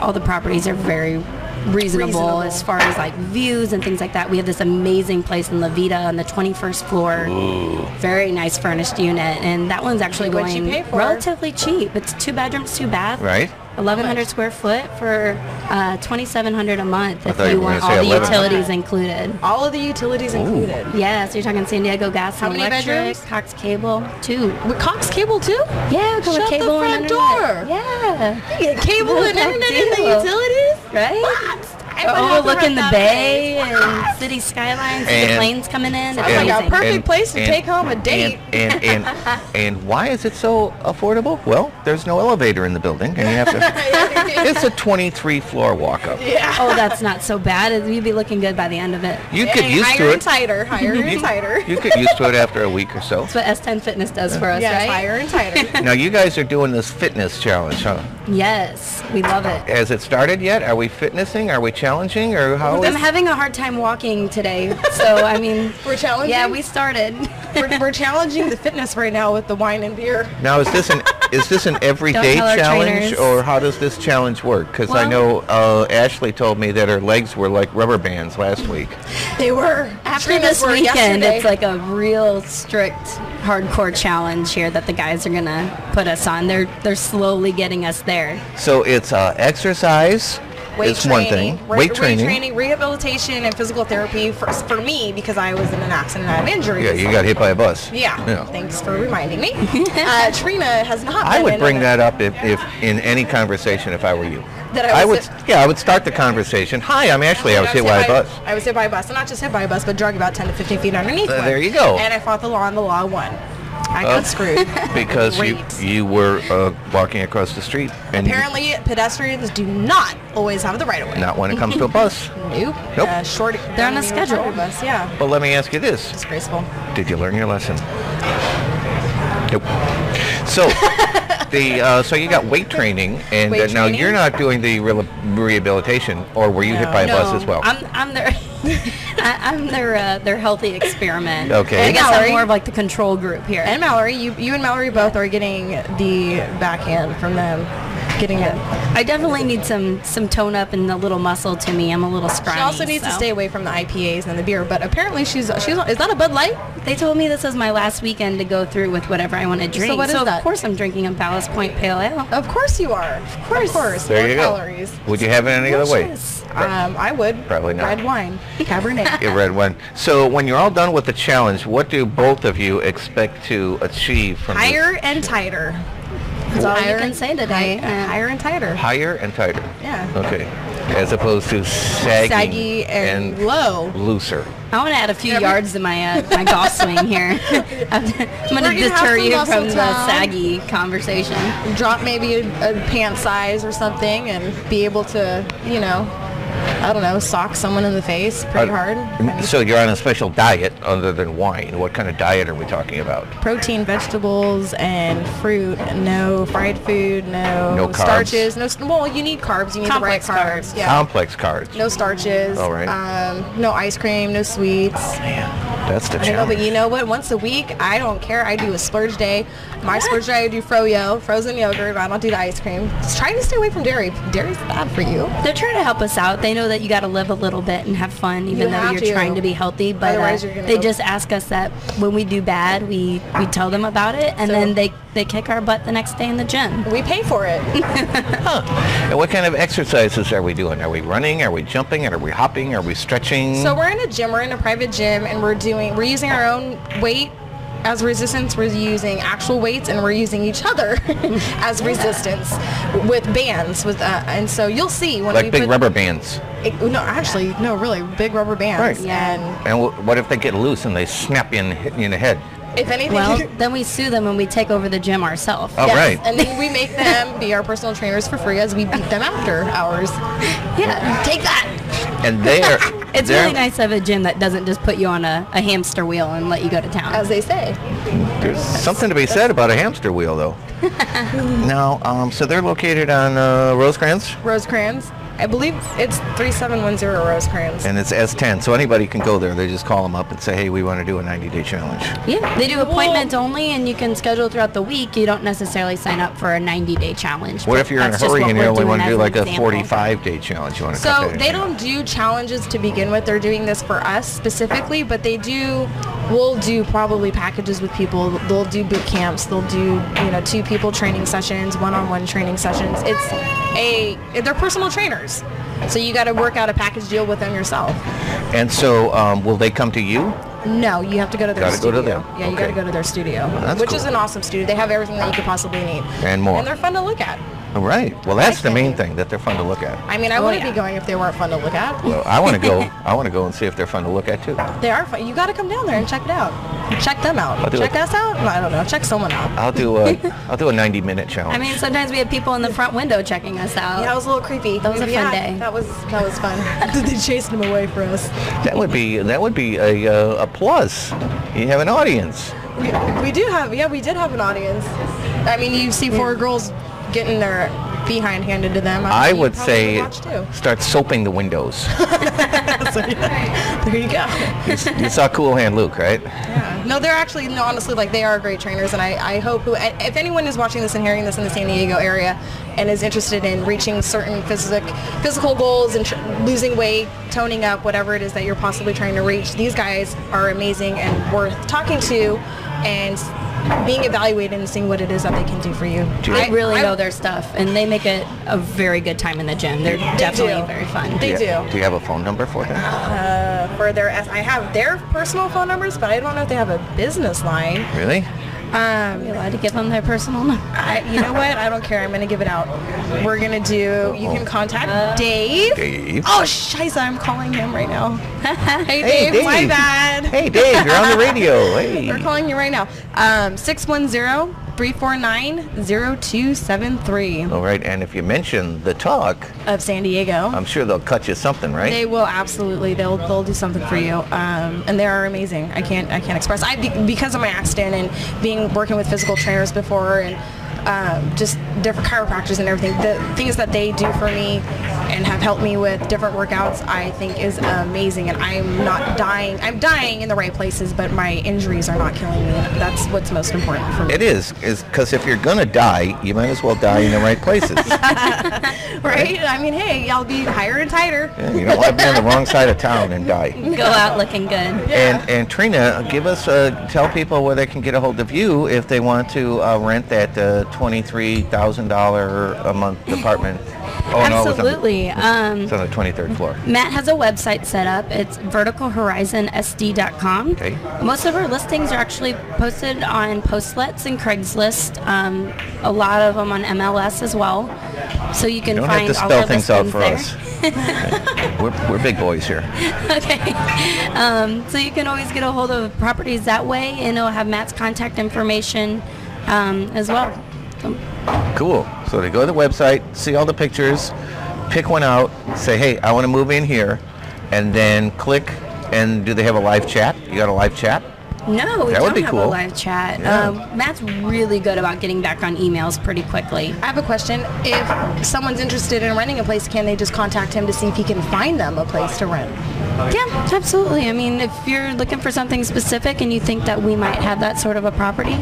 Speaker 21: all the properties are very reasonable as far as like views and things like that. We have this amazing place in La Vida on the 21st floor.
Speaker 3: Ooh.
Speaker 21: Very nice furnished unit, and that one's actually
Speaker 4: What'd you
Speaker 21: going
Speaker 4: pay for?
Speaker 21: relatively cheap. It's 2 bedrooms, 2 baths.
Speaker 3: Right.
Speaker 21: 1,100 square foot for $2,700 a month
Speaker 3: I
Speaker 21: if
Speaker 3: thought you
Speaker 21: you
Speaker 3: were
Speaker 21: want
Speaker 3: gonna say
Speaker 21: all the
Speaker 3: 1,100.
Speaker 21: utilities included.
Speaker 4: All of the utilities included.
Speaker 21: Yeah, so you're talking San Diego Gas
Speaker 4: How
Speaker 21: and
Speaker 4: many
Speaker 21: Electric,
Speaker 4: bedrooms?
Speaker 21: Cox Cable, 2.
Speaker 4: With Cox Cable too?
Speaker 21: Yeah, go with
Speaker 4: Shut
Speaker 21: cable
Speaker 4: the
Speaker 21: and
Speaker 4: front
Speaker 21: internet.
Speaker 4: door.
Speaker 21: Yeah.
Speaker 4: You get cable and
Speaker 21: Big
Speaker 4: internet in the
Speaker 21: deal.
Speaker 4: utilities?
Speaker 21: Right?
Speaker 4: I would have to
Speaker 21: Overlooking
Speaker 4: rent
Speaker 21: the
Speaker 4: that
Speaker 21: bay and city skylines, see the
Speaker 3: And-
Speaker 21: planes coming in. It's
Speaker 4: Sounds like a
Speaker 21: amazing.
Speaker 4: perfect place to take home a date.
Speaker 3: And why is it so affordable? Well, there's no elevator in the building, and you have to. It's a 23-floor walk-up.
Speaker 4: Yeah.
Speaker 21: Oh, that's not so bad. You'd be looking good by the end of it.
Speaker 3: You get
Speaker 4: And
Speaker 3: used
Speaker 4: higher
Speaker 3: to
Speaker 4: and
Speaker 3: it.
Speaker 4: tighter, higher and tighter.
Speaker 3: You get used to it after a week or so.
Speaker 21: That's what S10 Fitness does for us,
Speaker 4: Yes,
Speaker 21: right?
Speaker 4: higher and tighter.
Speaker 3: Now you guys are doing this fitness challenge, huh?
Speaker 21: Yes, we love it.
Speaker 3: Has it started yet? Are we fitnessing? Are we challenging? Or how?
Speaker 21: I'm having a hard time walking today, so I mean,
Speaker 4: We're challenging?
Speaker 21: yeah, we started.
Speaker 4: We're challenging the fitness right now with the wine and beer.
Speaker 3: Now is this an everyday
Speaker 21: tell our
Speaker 3: challenge,
Speaker 21: trainers.
Speaker 3: or how does this challenge work? Because I know Ashley told me that her legs were like rubber bands last week.
Speaker 4: They were.
Speaker 21: After
Speaker 4: Trina's
Speaker 21: this
Speaker 4: were
Speaker 21: weekend,
Speaker 4: yesterday.
Speaker 21: it's like a real strict, hardcore challenge here that the guys are gonna put us on. They're slowly getting us there.
Speaker 3: So it's exercise.
Speaker 4: weight
Speaker 3: It's
Speaker 4: training,
Speaker 3: one thing. Weight training.
Speaker 4: rehabilitation, and physical therapy for me because I was in an accident and I have injuries.
Speaker 3: Yeah, you got hit by a bus.
Speaker 4: Yeah. Thanks for reminding me. Trina has not.
Speaker 3: I
Speaker 4: been
Speaker 3: would
Speaker 4: in
Speaker 3: bring
Speaker 4: a-
Speaker 3: that up if in any conversation if I were you.
Speaker 4: That I was
Speaker 3: I would start the conversation. Hi, I'm Ashley. I was hit by a bus.
Speaker 4: I was hit by a bus, and not just hit by a bus, but dragged about 10 to 15 feet underneath one.
Speaker 3: There you go.
Speaker 4: And I fought the law, and the law won. I got screwed.
Speaker 3: Because
Speaker 4: Great.
Speaker 3: you were walking across the street. And
Speaker 4: Apparently, pedestrians do not always have the right of way.
Speaker 3: not when it comes to a bus.
Speaker 4: Nope.
Speaker 3: Nope.
Speaker 4: Short.
Speaker 21: They're on a schedule.
Speaker 4: Bus, yeah.
Speaker 3: Well, let me ask you this.
Speaker 4: Disgraceful.
Speaker 3: Did you learn your lesson? Nope. So, so you got weight training, and
Speaker 4: Weight
Speaker 3: now
Speaker 4: training?
Speaker 3: you're not doing the rehabilitation, or were you hit by a bus as well?
Speaker 21: I'm their I'm their healthy experiment.
Speaker 3: Okay.
Speaker 21: I guess
Speaker 4: Mallory.
Speaker 21: I'm more of like the control group here.
Speaker 4: And Mallory, you and Mallory both are getting the backhand from them. Getting it.
Speaker 21: I definitely need some tone up and a little muscle to me. I'm a little scrawny.
Speaker 4: She also needs to
Speaker 21: so.
Speaker 4: stay away from the IPAs and the beer, but apparently she's is that a Bud Light?
Speaker 21: They told me this is my last weekend to go through with whatever I want to drink.
Speaker 4: So what is that?
Speaker 21: Of course I'm drinking a Ballast Point Pale Ale.
Speaker 4: Of course you are. Of course.
Speaker 3: There
Speaker 4: Low
Speaker 3: you go.
Speaker 4: calories.
Speaker 3: Would you have it any other way?
Speaker 21: Delicious.
Speaker 4: I would.
Speaker 3: Probably not.
Speaker 4: Red wine. Cabernet.
Speaker 3: You read one. So when you're all done with the challenge, what do both of you expect to achieve from this?
Speaker 4: Higher and tighter.
Speaker 21: That's all you
Speaker 4: Higher
Speaker 21: can
Speaker 4: and-
Speaker 21: say today.
Speaker 4: Higher and tighter.
Speaker 3: Higher and tighter.
Speaker 4: Yeah.
Speaker 3: Okay. As opposed to sagging
Speaker 4: Saggy and low.
Speaker 3: looser.
Speaker 21: I want to add a few yards to my my golf swing here. I'm going
Speaker 4: We're
Speaker 21: to
Speaker 4: gonna have
Speaker 21: deter
Speaker 4: some
Speaker 21: you
Speaker 4: muscle
Speaker 21: from the
Speaker 4: tone.
Speaker 21: saggy conversation.
Speaker 4: Drop maybe a pant size or something and be able to, I don't know, sock someone in the face pretty hard.
Speaker 3: So you're on a special diet other than wine. What kind of diet are we talking about?
Speaker 4: Protein, vegetables, and fruit. No fried food. No,
Speaker 3: No carbs.
Speaker 4: starches. Well, you need carbs. You need
Speaker 21: Complex
Speaker 4: the right carbs. Yeah.
Speaker 3: Complex carbs.
Speaker 4: No starches.
Speaker 3: All right.
Speaker 4: No ice cream. No sweets.
Speaker 3: That's the
Speaker 4: I know,
Speaker 3: challenge.
Speaker 4: but you know what? Once a week, I don't care. I do a splurge day. My splurge day, I do froyo, frozen yogurt. I don't do the ice cream. Just try to stay away from dairy. Dairy's bad for you.
Speaker 21: They're trying to help us out. They know that you got to live a little bit and have fun, even
Speaker 4: You
Speaker 21: though
Speaker 4: have
Speaker 21: you're
Speaker 4: to.
Speaker 21: trying to be healthy. But
Speaker 4: Otherwise you're gonna
Speaker 21: they
Speaker 4: go-
Speaker 21: just ask us that when we do bad, we tell them about it, and
Speaker 4: So-
Speaker 21: then they kick our butt the next day in the gym.
Speaker 4: We pay for it.
Speaker 3: And what kind of exercises are we doing? Are we running? Are we jumping? Are we hopping? Are we stretching?
Speaker 4: So we're in a gym. We're in a private gym, and we're using our own weight as resistance. We're using actual weights, and we're using each other as resistance with bands. And so you'll see when
Speaker 3: like
Speaker 4: we
Speaker 3: big
Speaker 4: put,
Speaker 3: rubber bands.
Speaker 4: No, really big rubber bands.
Speaker 3: Right.
Speaker 4: Yeah.
Speaker 3: And what if they get loose and they snap you and hit you in the head?
Speaker 4: If anything,
Speaker 21: well, then we sue them and we take over the gym ourselves.
Speaker 3: Oh,
Speaker 4: yes.
Speaker 3: right.
Speaker 4: And then we make them be our personal trainers for free as we beat them after hours. Yeah, take that.
Speaker 3: And they're
Speaker 21: it's really nice to have a gym that doesn't just put you on a hamster wheel and let you go to town.
Speaker 4: As they say.
Speaker 3: There's something to be said about a hamster wheel, though. Now, so they're located on Rosecrans?
Speaker 4: Rosecrans. I believe it's 3710 Rosecrans.
Speaker 3: And it's S10, so anybody can go there. They just call them up and say, hey, we want to do a 90-day challenge.
Speaker 21: Yeah, they do appointment only, and you can schedule throughout the week. You don't necessarily sign up for a 90-day challenge.
Speaker 3: What if you're in a hurry and you only want to do like a 45-day challenge? You want to
Speaker 4: so they don't do challenges to begin with. They're doing this for us specifically, but we'll do probably packages with people. They'll do boot camps. They'll do, 2 people training sessions, one-on-one training sessions. They're personal trainers. So you got to work out a package deal with them yourself.
Speaker 3: And so will they come to you?
Speaker 4: No, you have to go to their studio.
Speaker 3: Go to them.
Speaker 4: Yeah, you got to go to their studio,
Speaker 3: That's
Speaker 4: is an awesome studio. They have everything that you could possibly need.
Speaker 3: And more.
Speaker 4: And they're fun to look at.
Speaker 3: All right. Well, that's the main thing, that they're fun to look at.
Speaker 4: I mean, I wouldn't be going if they weren't fun to look at.
Speaker 3: Well, I want to go. I want to go and see if they're fun to look at too.
Speaker 4: They are fun. You got to come down there and check it out. Check them out. Check us out? No, I don't know. Check someone out.
Speaker 3: I'll do a 90-minute challenge.
Speaker 21: I mean, sometimes we have people in the front window checking us out.
Speaker 4: Yeah, it was a little creepy.
Speaker 21: That was a fun day.
Speaker 4: That was fun. They chased them away for us.
Speaker 3: That would be a plus. You have an audience.
Speaker 4: We did have an audience. I mean, you see 4 girls getting their behind handed to them.
Speaker 3: I would say start soaping the windows.
Speaker 4: There you go.
Speaker 3: You saw Cool Hand Luke, right?
Speaker 4: Yeah. No, they're actually, honestly, they are great trainers, and I hope if anyone is watching this and hearing this in the San Diego area and is interested in reaching certain physical goals and losing weight, toning up, whatever it is that you're possibly trying to reach, these guys are amazing and worth talking to and being evaluated and seeing what it is that they can do for you.
Speaker 21: They really know their stuff, and they make it a very good time in the gym. They're definitely very fun.
Speaker 4: They do.
Speaker 3: Do you have a phone number for them?
Speaker 4: I have their personal phone numbers, but I don't know if they have a business line.
Speaker 3: Really?
Speaker 21: Are you allowed to give them their personal number?
Speaker 4: You know what? I don't care. I'm going to give it out. We're going to do, you can contact Dave.
Speaker 3: Oh,
Speaker 4: scheisse, I'm calling him right now. Hey,
Speaker 3: Hey,
Speaker 4: Dave, my
Speaker 3: Dave.
Speaker 4: bad.
Speaker 3: Hey, Dave, you're on the radio. Hey.
Speaker 4: We're calling you right now. 610-349-0273.
Speaker 3: All right, and if you mention the talk
Speaker 4: of San Diego,
Speaker 3: I'm sure they'll cut you something, right?
Speaker 4: They will absolutely. They'll do something for you, and they are amazing. I can't express. Because of my accident and working with physical trainers before and just different chiropractors and everything. The things that they do for me and have helped me with different workouts, I think is amazing. And I'm not dying. I'm dying in the right places, but my injuries are not killing me. That's what's most important for me.
Speaker 3: It is because if you're gonna die, you might as well die in the right places.
Speaker 4: Right? I mean, hey, I'll be higher and tighter.
Speaker 3: Yeah, you don't want to be on the wrong side of town and die.
Speaker 21: Go out looking good.
Speaker 3: Yeah. And Trina, give us tell people where they can get a hold of you if they want to rent that $23,000 a month apartment. Oh,
Speaker 21: absolutely.
Speaker 3: No, it's on the 23rd floor.
Speaker 21: Matt has a website set up. It's verticalhorizonsd.com.
Speaker 3: Okay.
Speaker 21: Most of our listings are actually posted on Postlets and Craigslist. A lot of them on MLS as well. So you can
Speaker 3: don't
Speaker 21: find
Speaker 3: have to
Speaker 21: all
Speaker 3: spell
Speaker 21: our
Speaker 3: things out for
Speaker 21: there.
Speaker 3: us. We're big boys here.
Speaker 21: Okay. So you can always get a hold of properties that way, and it'll have Matt's contact information as well.
Speaker 3: Cool. So they go to the website, see all the pictures, pick one out, say, hey, I want to move in here, and then click. And do they have a live chat? You got a live chat?
Speaker 21: No, we
Speaker 3: That would
Speaker 21: don't
Speaker 3: be
Speaker 21: have
Speaker 3: cool.
Speaker 21: a live chat.
Speaker 3: Yeah.
Speaker 21: Matt's really good about getting back on emails pretty quickly.
Speaker 4: I have a question. If someone's interested in renting a place, can they just contact him to see if he can find them a place to rent?
Speaker 21: Yeah, absolutely. I mean, if you're looking for something specific and you think that we might have that sort of a property,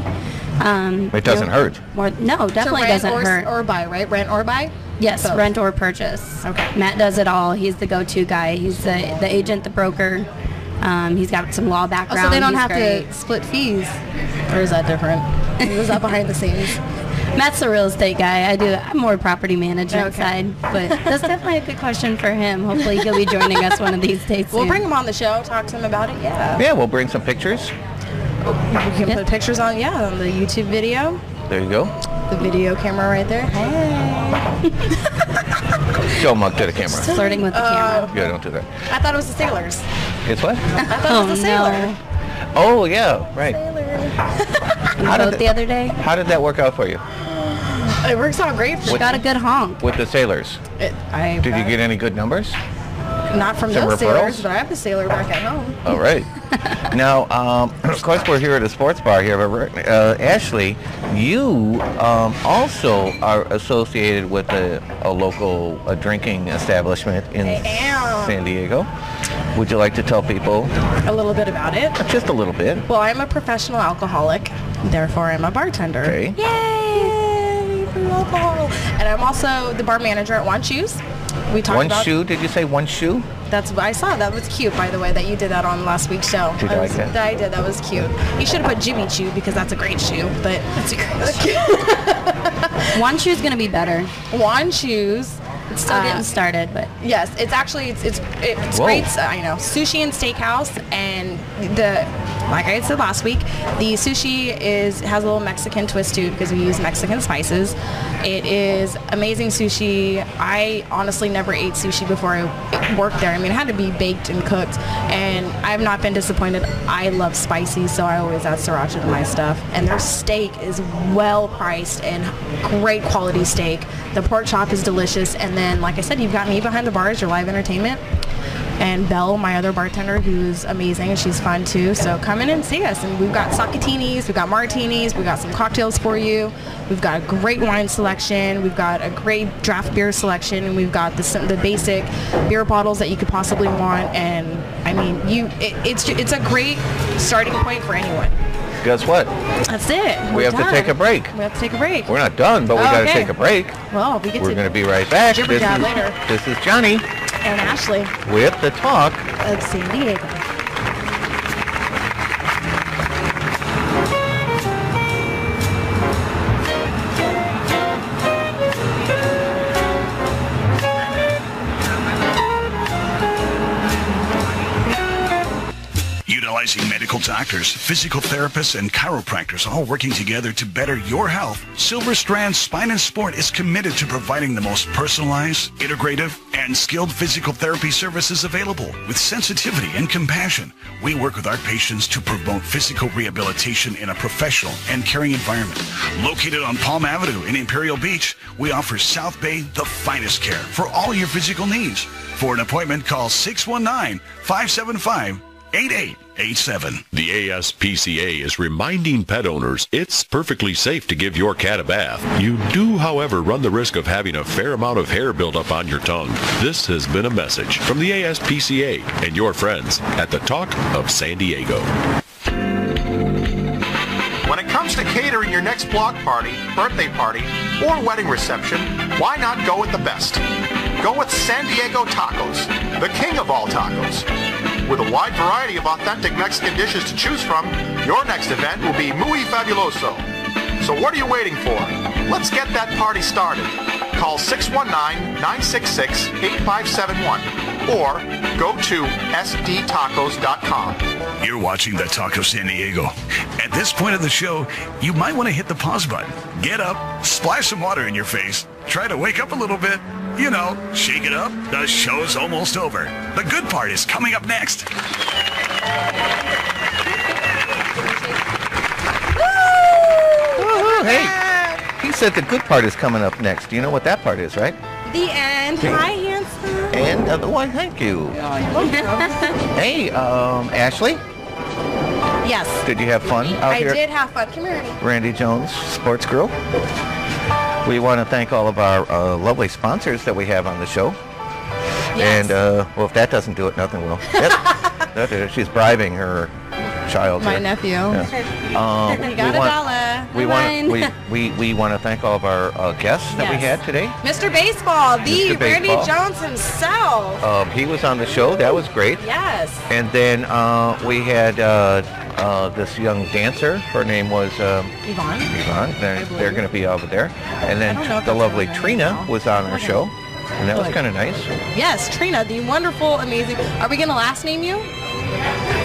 Speaker 3: it doesn't hurt.
Speaker 21: No, definitely doesn't hurt.
Speaker 4: Or buy, right? Rent or buy?
Speaker 21: Yes,
Speaker 4: Both.
Speaker 21: rent or purchase.
Speaker 4: Okay.
Speaker 21: Matt does it all. He's the go-to guy. He's the agent, the broker. He's got some law background.
Speaker 4: So they don't
Speaker 21: He's
Speaker 4: have
Speaker 21: great.
Speaker 4: to split fees, or is that different? Is that behind the scenes?
Speaker 21: Matt's the real estate guy. I'm more property management
Speaker 4: Okay.
Speaker 21: side, but that's definitely a good question for him. Hopefully he'll be joining us one of these days
Speaker 4: We'll
Speaker 21: soon.
Speaker 4: bring him on the show, talk to him about it. Yeah.
Speaker 3: Yeah, we'll bring some pictures.
Speaker 4: We can put pictures on the YouTube video.
Speaker 3: There you go.
Speaker 4: The video camera right there. Hey.
Speaker 3: Show Mug to the camera.
Speaker 21: Flirting with the camera.
Speaker 3: Yeah, don't do that.
Speaker 4: I thought it was the sailors.
Speaker 3: It's what?
Speaker 4: I thought it was the sailor.
Speaker 3: Oh, yeah, right. How did
Speaker 21: the other day?
Speaker 3: How did that work out for you?
Speaker 4: It works out great.
Speaker 21: She got a good honk.
Speaker 3: With the sailors? Did you get any good numbers?
Speaker 4: Not from
Speaker 3: Some
Speaker 4: those
Speaker 3: referrals?
Speaker 4: sailors, but I have a sailor back at home.
Speaker 3: All right. Now, of course, we're here at a sports bar here. But Ashley, you also are associated with a local drinking establishment in San Diego. Would you like to tell people
Speaker 4: A little bit about it.
Speaker 3: just a little bit?
Speaker 4: Well, I'm a professional alcoholic, therefore I'm a bartender.
Speaker 3: Okay.
Speaker 4: Yay! Free alcohol. And I'm also the bar manager at One Shoes. We talked
Speaker 3: One
Speaker 4: about
Speaker 3: shoe? Did you say one shoe?
Speaker 4: That's what I saw. That was cute, by the way, that you did that on last week's show.
Speaker 3: Did you like that?
Speaker 4: I did. That was cute. You should have put Jimmy Choo because that's a great shoe. But that's a great shoe.
Speaker 21: One shoe's gonna be better.
Speaker 4: One Shoes.
Speaker 21: It's still getting started, but
Speaker 4: yes, it's actually it's
Speaker 21: Whoa.
Speaker 4: great. I know, sushi and steakhouse, and like I said last week, the sushi has a little Mexican twist to it because we use Mexican spices. It is amazing sushi. I honestly never ate sushi before I worked there. I mean, it had to be baked and cooked, and I've not been disappointed. I love spicy, so I always add sriracha to my stuff. And their steak is well priced and great quality steak. The pork chop is delicious, and then, like I said, you've got me behind the bar as your live entertainment. And Belle, my other bartender, who's amazing, and she's fun too. So come in and see us. And we've got sakatinis, we've got martinis, we've got some cocktails for you. We've got a great wine selection. We've got a great draft beer selection, and we've got the basic beer bottles that you could possibly want. And I mean, it's a great starting point for anyone.
Speaker 3: Guess what?
Speaker 4: That's it.
Speaker 3: We have to take a break.
Speaker 4: We have to take a break.
Speaker 3: We're not done, but we got to take a break.
Speaker 4: Well, we get
Speaker 3: We're going to be right back.
Speaker 4: jibber jab later.
Speaker 3: This is Johnny
Speaker 4: And Ashley
Speaker 3: with the talk
Speaker 4: of San Diego.
Speaker 7: Utilizing medical doctors, physical therapists, and chiropractors all working together to better your health, Silver Strand Spine and Sport is committed to providing the most personalized, integrative, and skilled physical therapy services available. With sensitivity and compassion, we work with our patients to promote physical rehabilitation in a professional and caring environment. Located on Palm Avenue in Imperial Beach, we offer South Bay the finest care for all your physical needs. For an appointment, call 619-575-8887.
Speaker 14: The ASPCA is reminding pet owners it's perfectly safe to give your cat a bath. You do, however, run the risk of having a fair amount of hair build up on your tongue. This has been a message from the ASPCA and your friends at the Talk of San Diego.
Speaker 13: When it comes to catering your next block party, birthday party, or wedding reception, why not go with the best? Go with San Diego Tacos, the king of all tacos. With a wide variety of authentic Mexican dishes to choose from, your next event will be muy fabuloso. So what are you waiting for? Let's get that party started. Call 619-966-8571 or go to sdtacos.com.
Speaker 7: You're watching the Talk of San Diego. At this point of the show, you might want to hit the pause button. Get up, splash some water in your face, try to wake up a little bit. You know, shake it up. The show's almost over. The good part is coming up next.
Speaker 3: Woo-hoo, hey, he said the good part is coming up next. Do you know what that part is, right?
Speaker 4: The end. Hi, handsome.
Speaker 3: And the one, thank you. Hey, Ashley,
Speaker 4: Yes.
Speaker 3: did you have fun out here?
Speaker 4: I did have fun. Come here.
Speaker 3: Randy Jones, Sports Grill. We want to thank all of our lovely sponsors that we have on the show.
Speaker 4: Yes.
Speaker 3: And, well, if that doesn't do it, nothing will. She's bribing her child
Speaker 4: My
Speaker 3: here.
Speaker 4: nephew.
Speaker 3: Yeah.
Speaker 4: You got $1.
Speaker 3: we want to thank all of our guests that we had today.
Speaker 4: Mr. Baseball, the
Speaker 3: Mr.
Speaker 4: Randy
Speaker 3: Baseball.
Speaker 4: Jones himself.
Speaker 3: He was on the show. That was great.
Speaker 4: Yes.
Speaker 3: And then we had this young dancer. Her name was
Speaker 4: Yvonne.
Speaker 3: Yvonne. They're going to be over there. And then the lovely Trina was on our show. And that was kind of nice.
Speaker 4: Yes, Trina, the wonderful, amazing. Are we going to last name you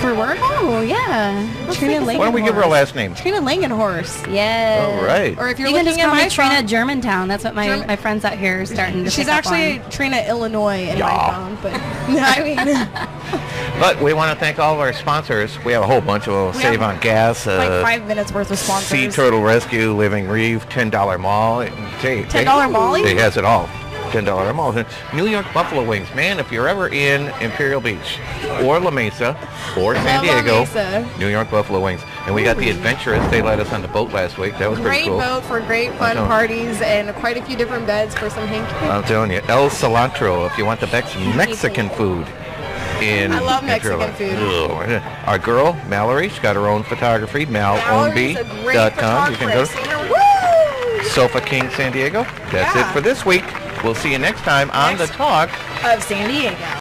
Speaker 4: for work?
Speaker 21: Oh, yeah. Trina Langenhorst.
Speaker 3: Why don't we give her a last name?
Speaker 4: Trina Langenhorst.
Speaker 21: Yeah.
Speaker 3: All right.
Speaker 4: Or if you're
Speaker 21: you can
Speaker 4: looking
Speaker 21: just
Speaker 4: at
Speaker 21: call
Speaker 4: my
Speaker 21: me Trina
Speaker 4: phone,
Speaker 21: Germantown. That's what my friends out here are starting to
Speaker 4: she's
Speaker 21: pick up
Speaker 4: actually
Speaker 21: on.
Speaker 4: Trina Illinois in my phone, but I mean.
Speaker 3: But we want to thank all of our sponsors. We have a whole bunch of them. Save on Gas.
Speaker 4: Like 5 minutes worth of sponsors.
Speaker 3: Sea Turtle Rescue, Living Reef, $10 Mall.
Speaker 4: $10 Mall?
Speaker 3: It has it all. $10 Mall. New York Buffalo Wings. Man, if you're ever in Imperial Beach or La Mesa or San Diego, New York Buffalo Wings. And we got the Adventurous. They let us on the boat last week. That was pretty
Speaker 4: Great
Speaker 3: cool.
Speaker 4: boat for great fun parties and quite a few different beds for some hanky.
Speaker 3: I'm telling you. El Cilantro, if you want the best Mexican food.
Speaker 4: I love Mexican food.
Speaker 3: Ugh. Our girl, Mallory, she's got her own photography, malownb.com. You can go to Sofa King San Diego. That's it for this week. We'll see you next time on The Talk
Speaker 4: of San Diego.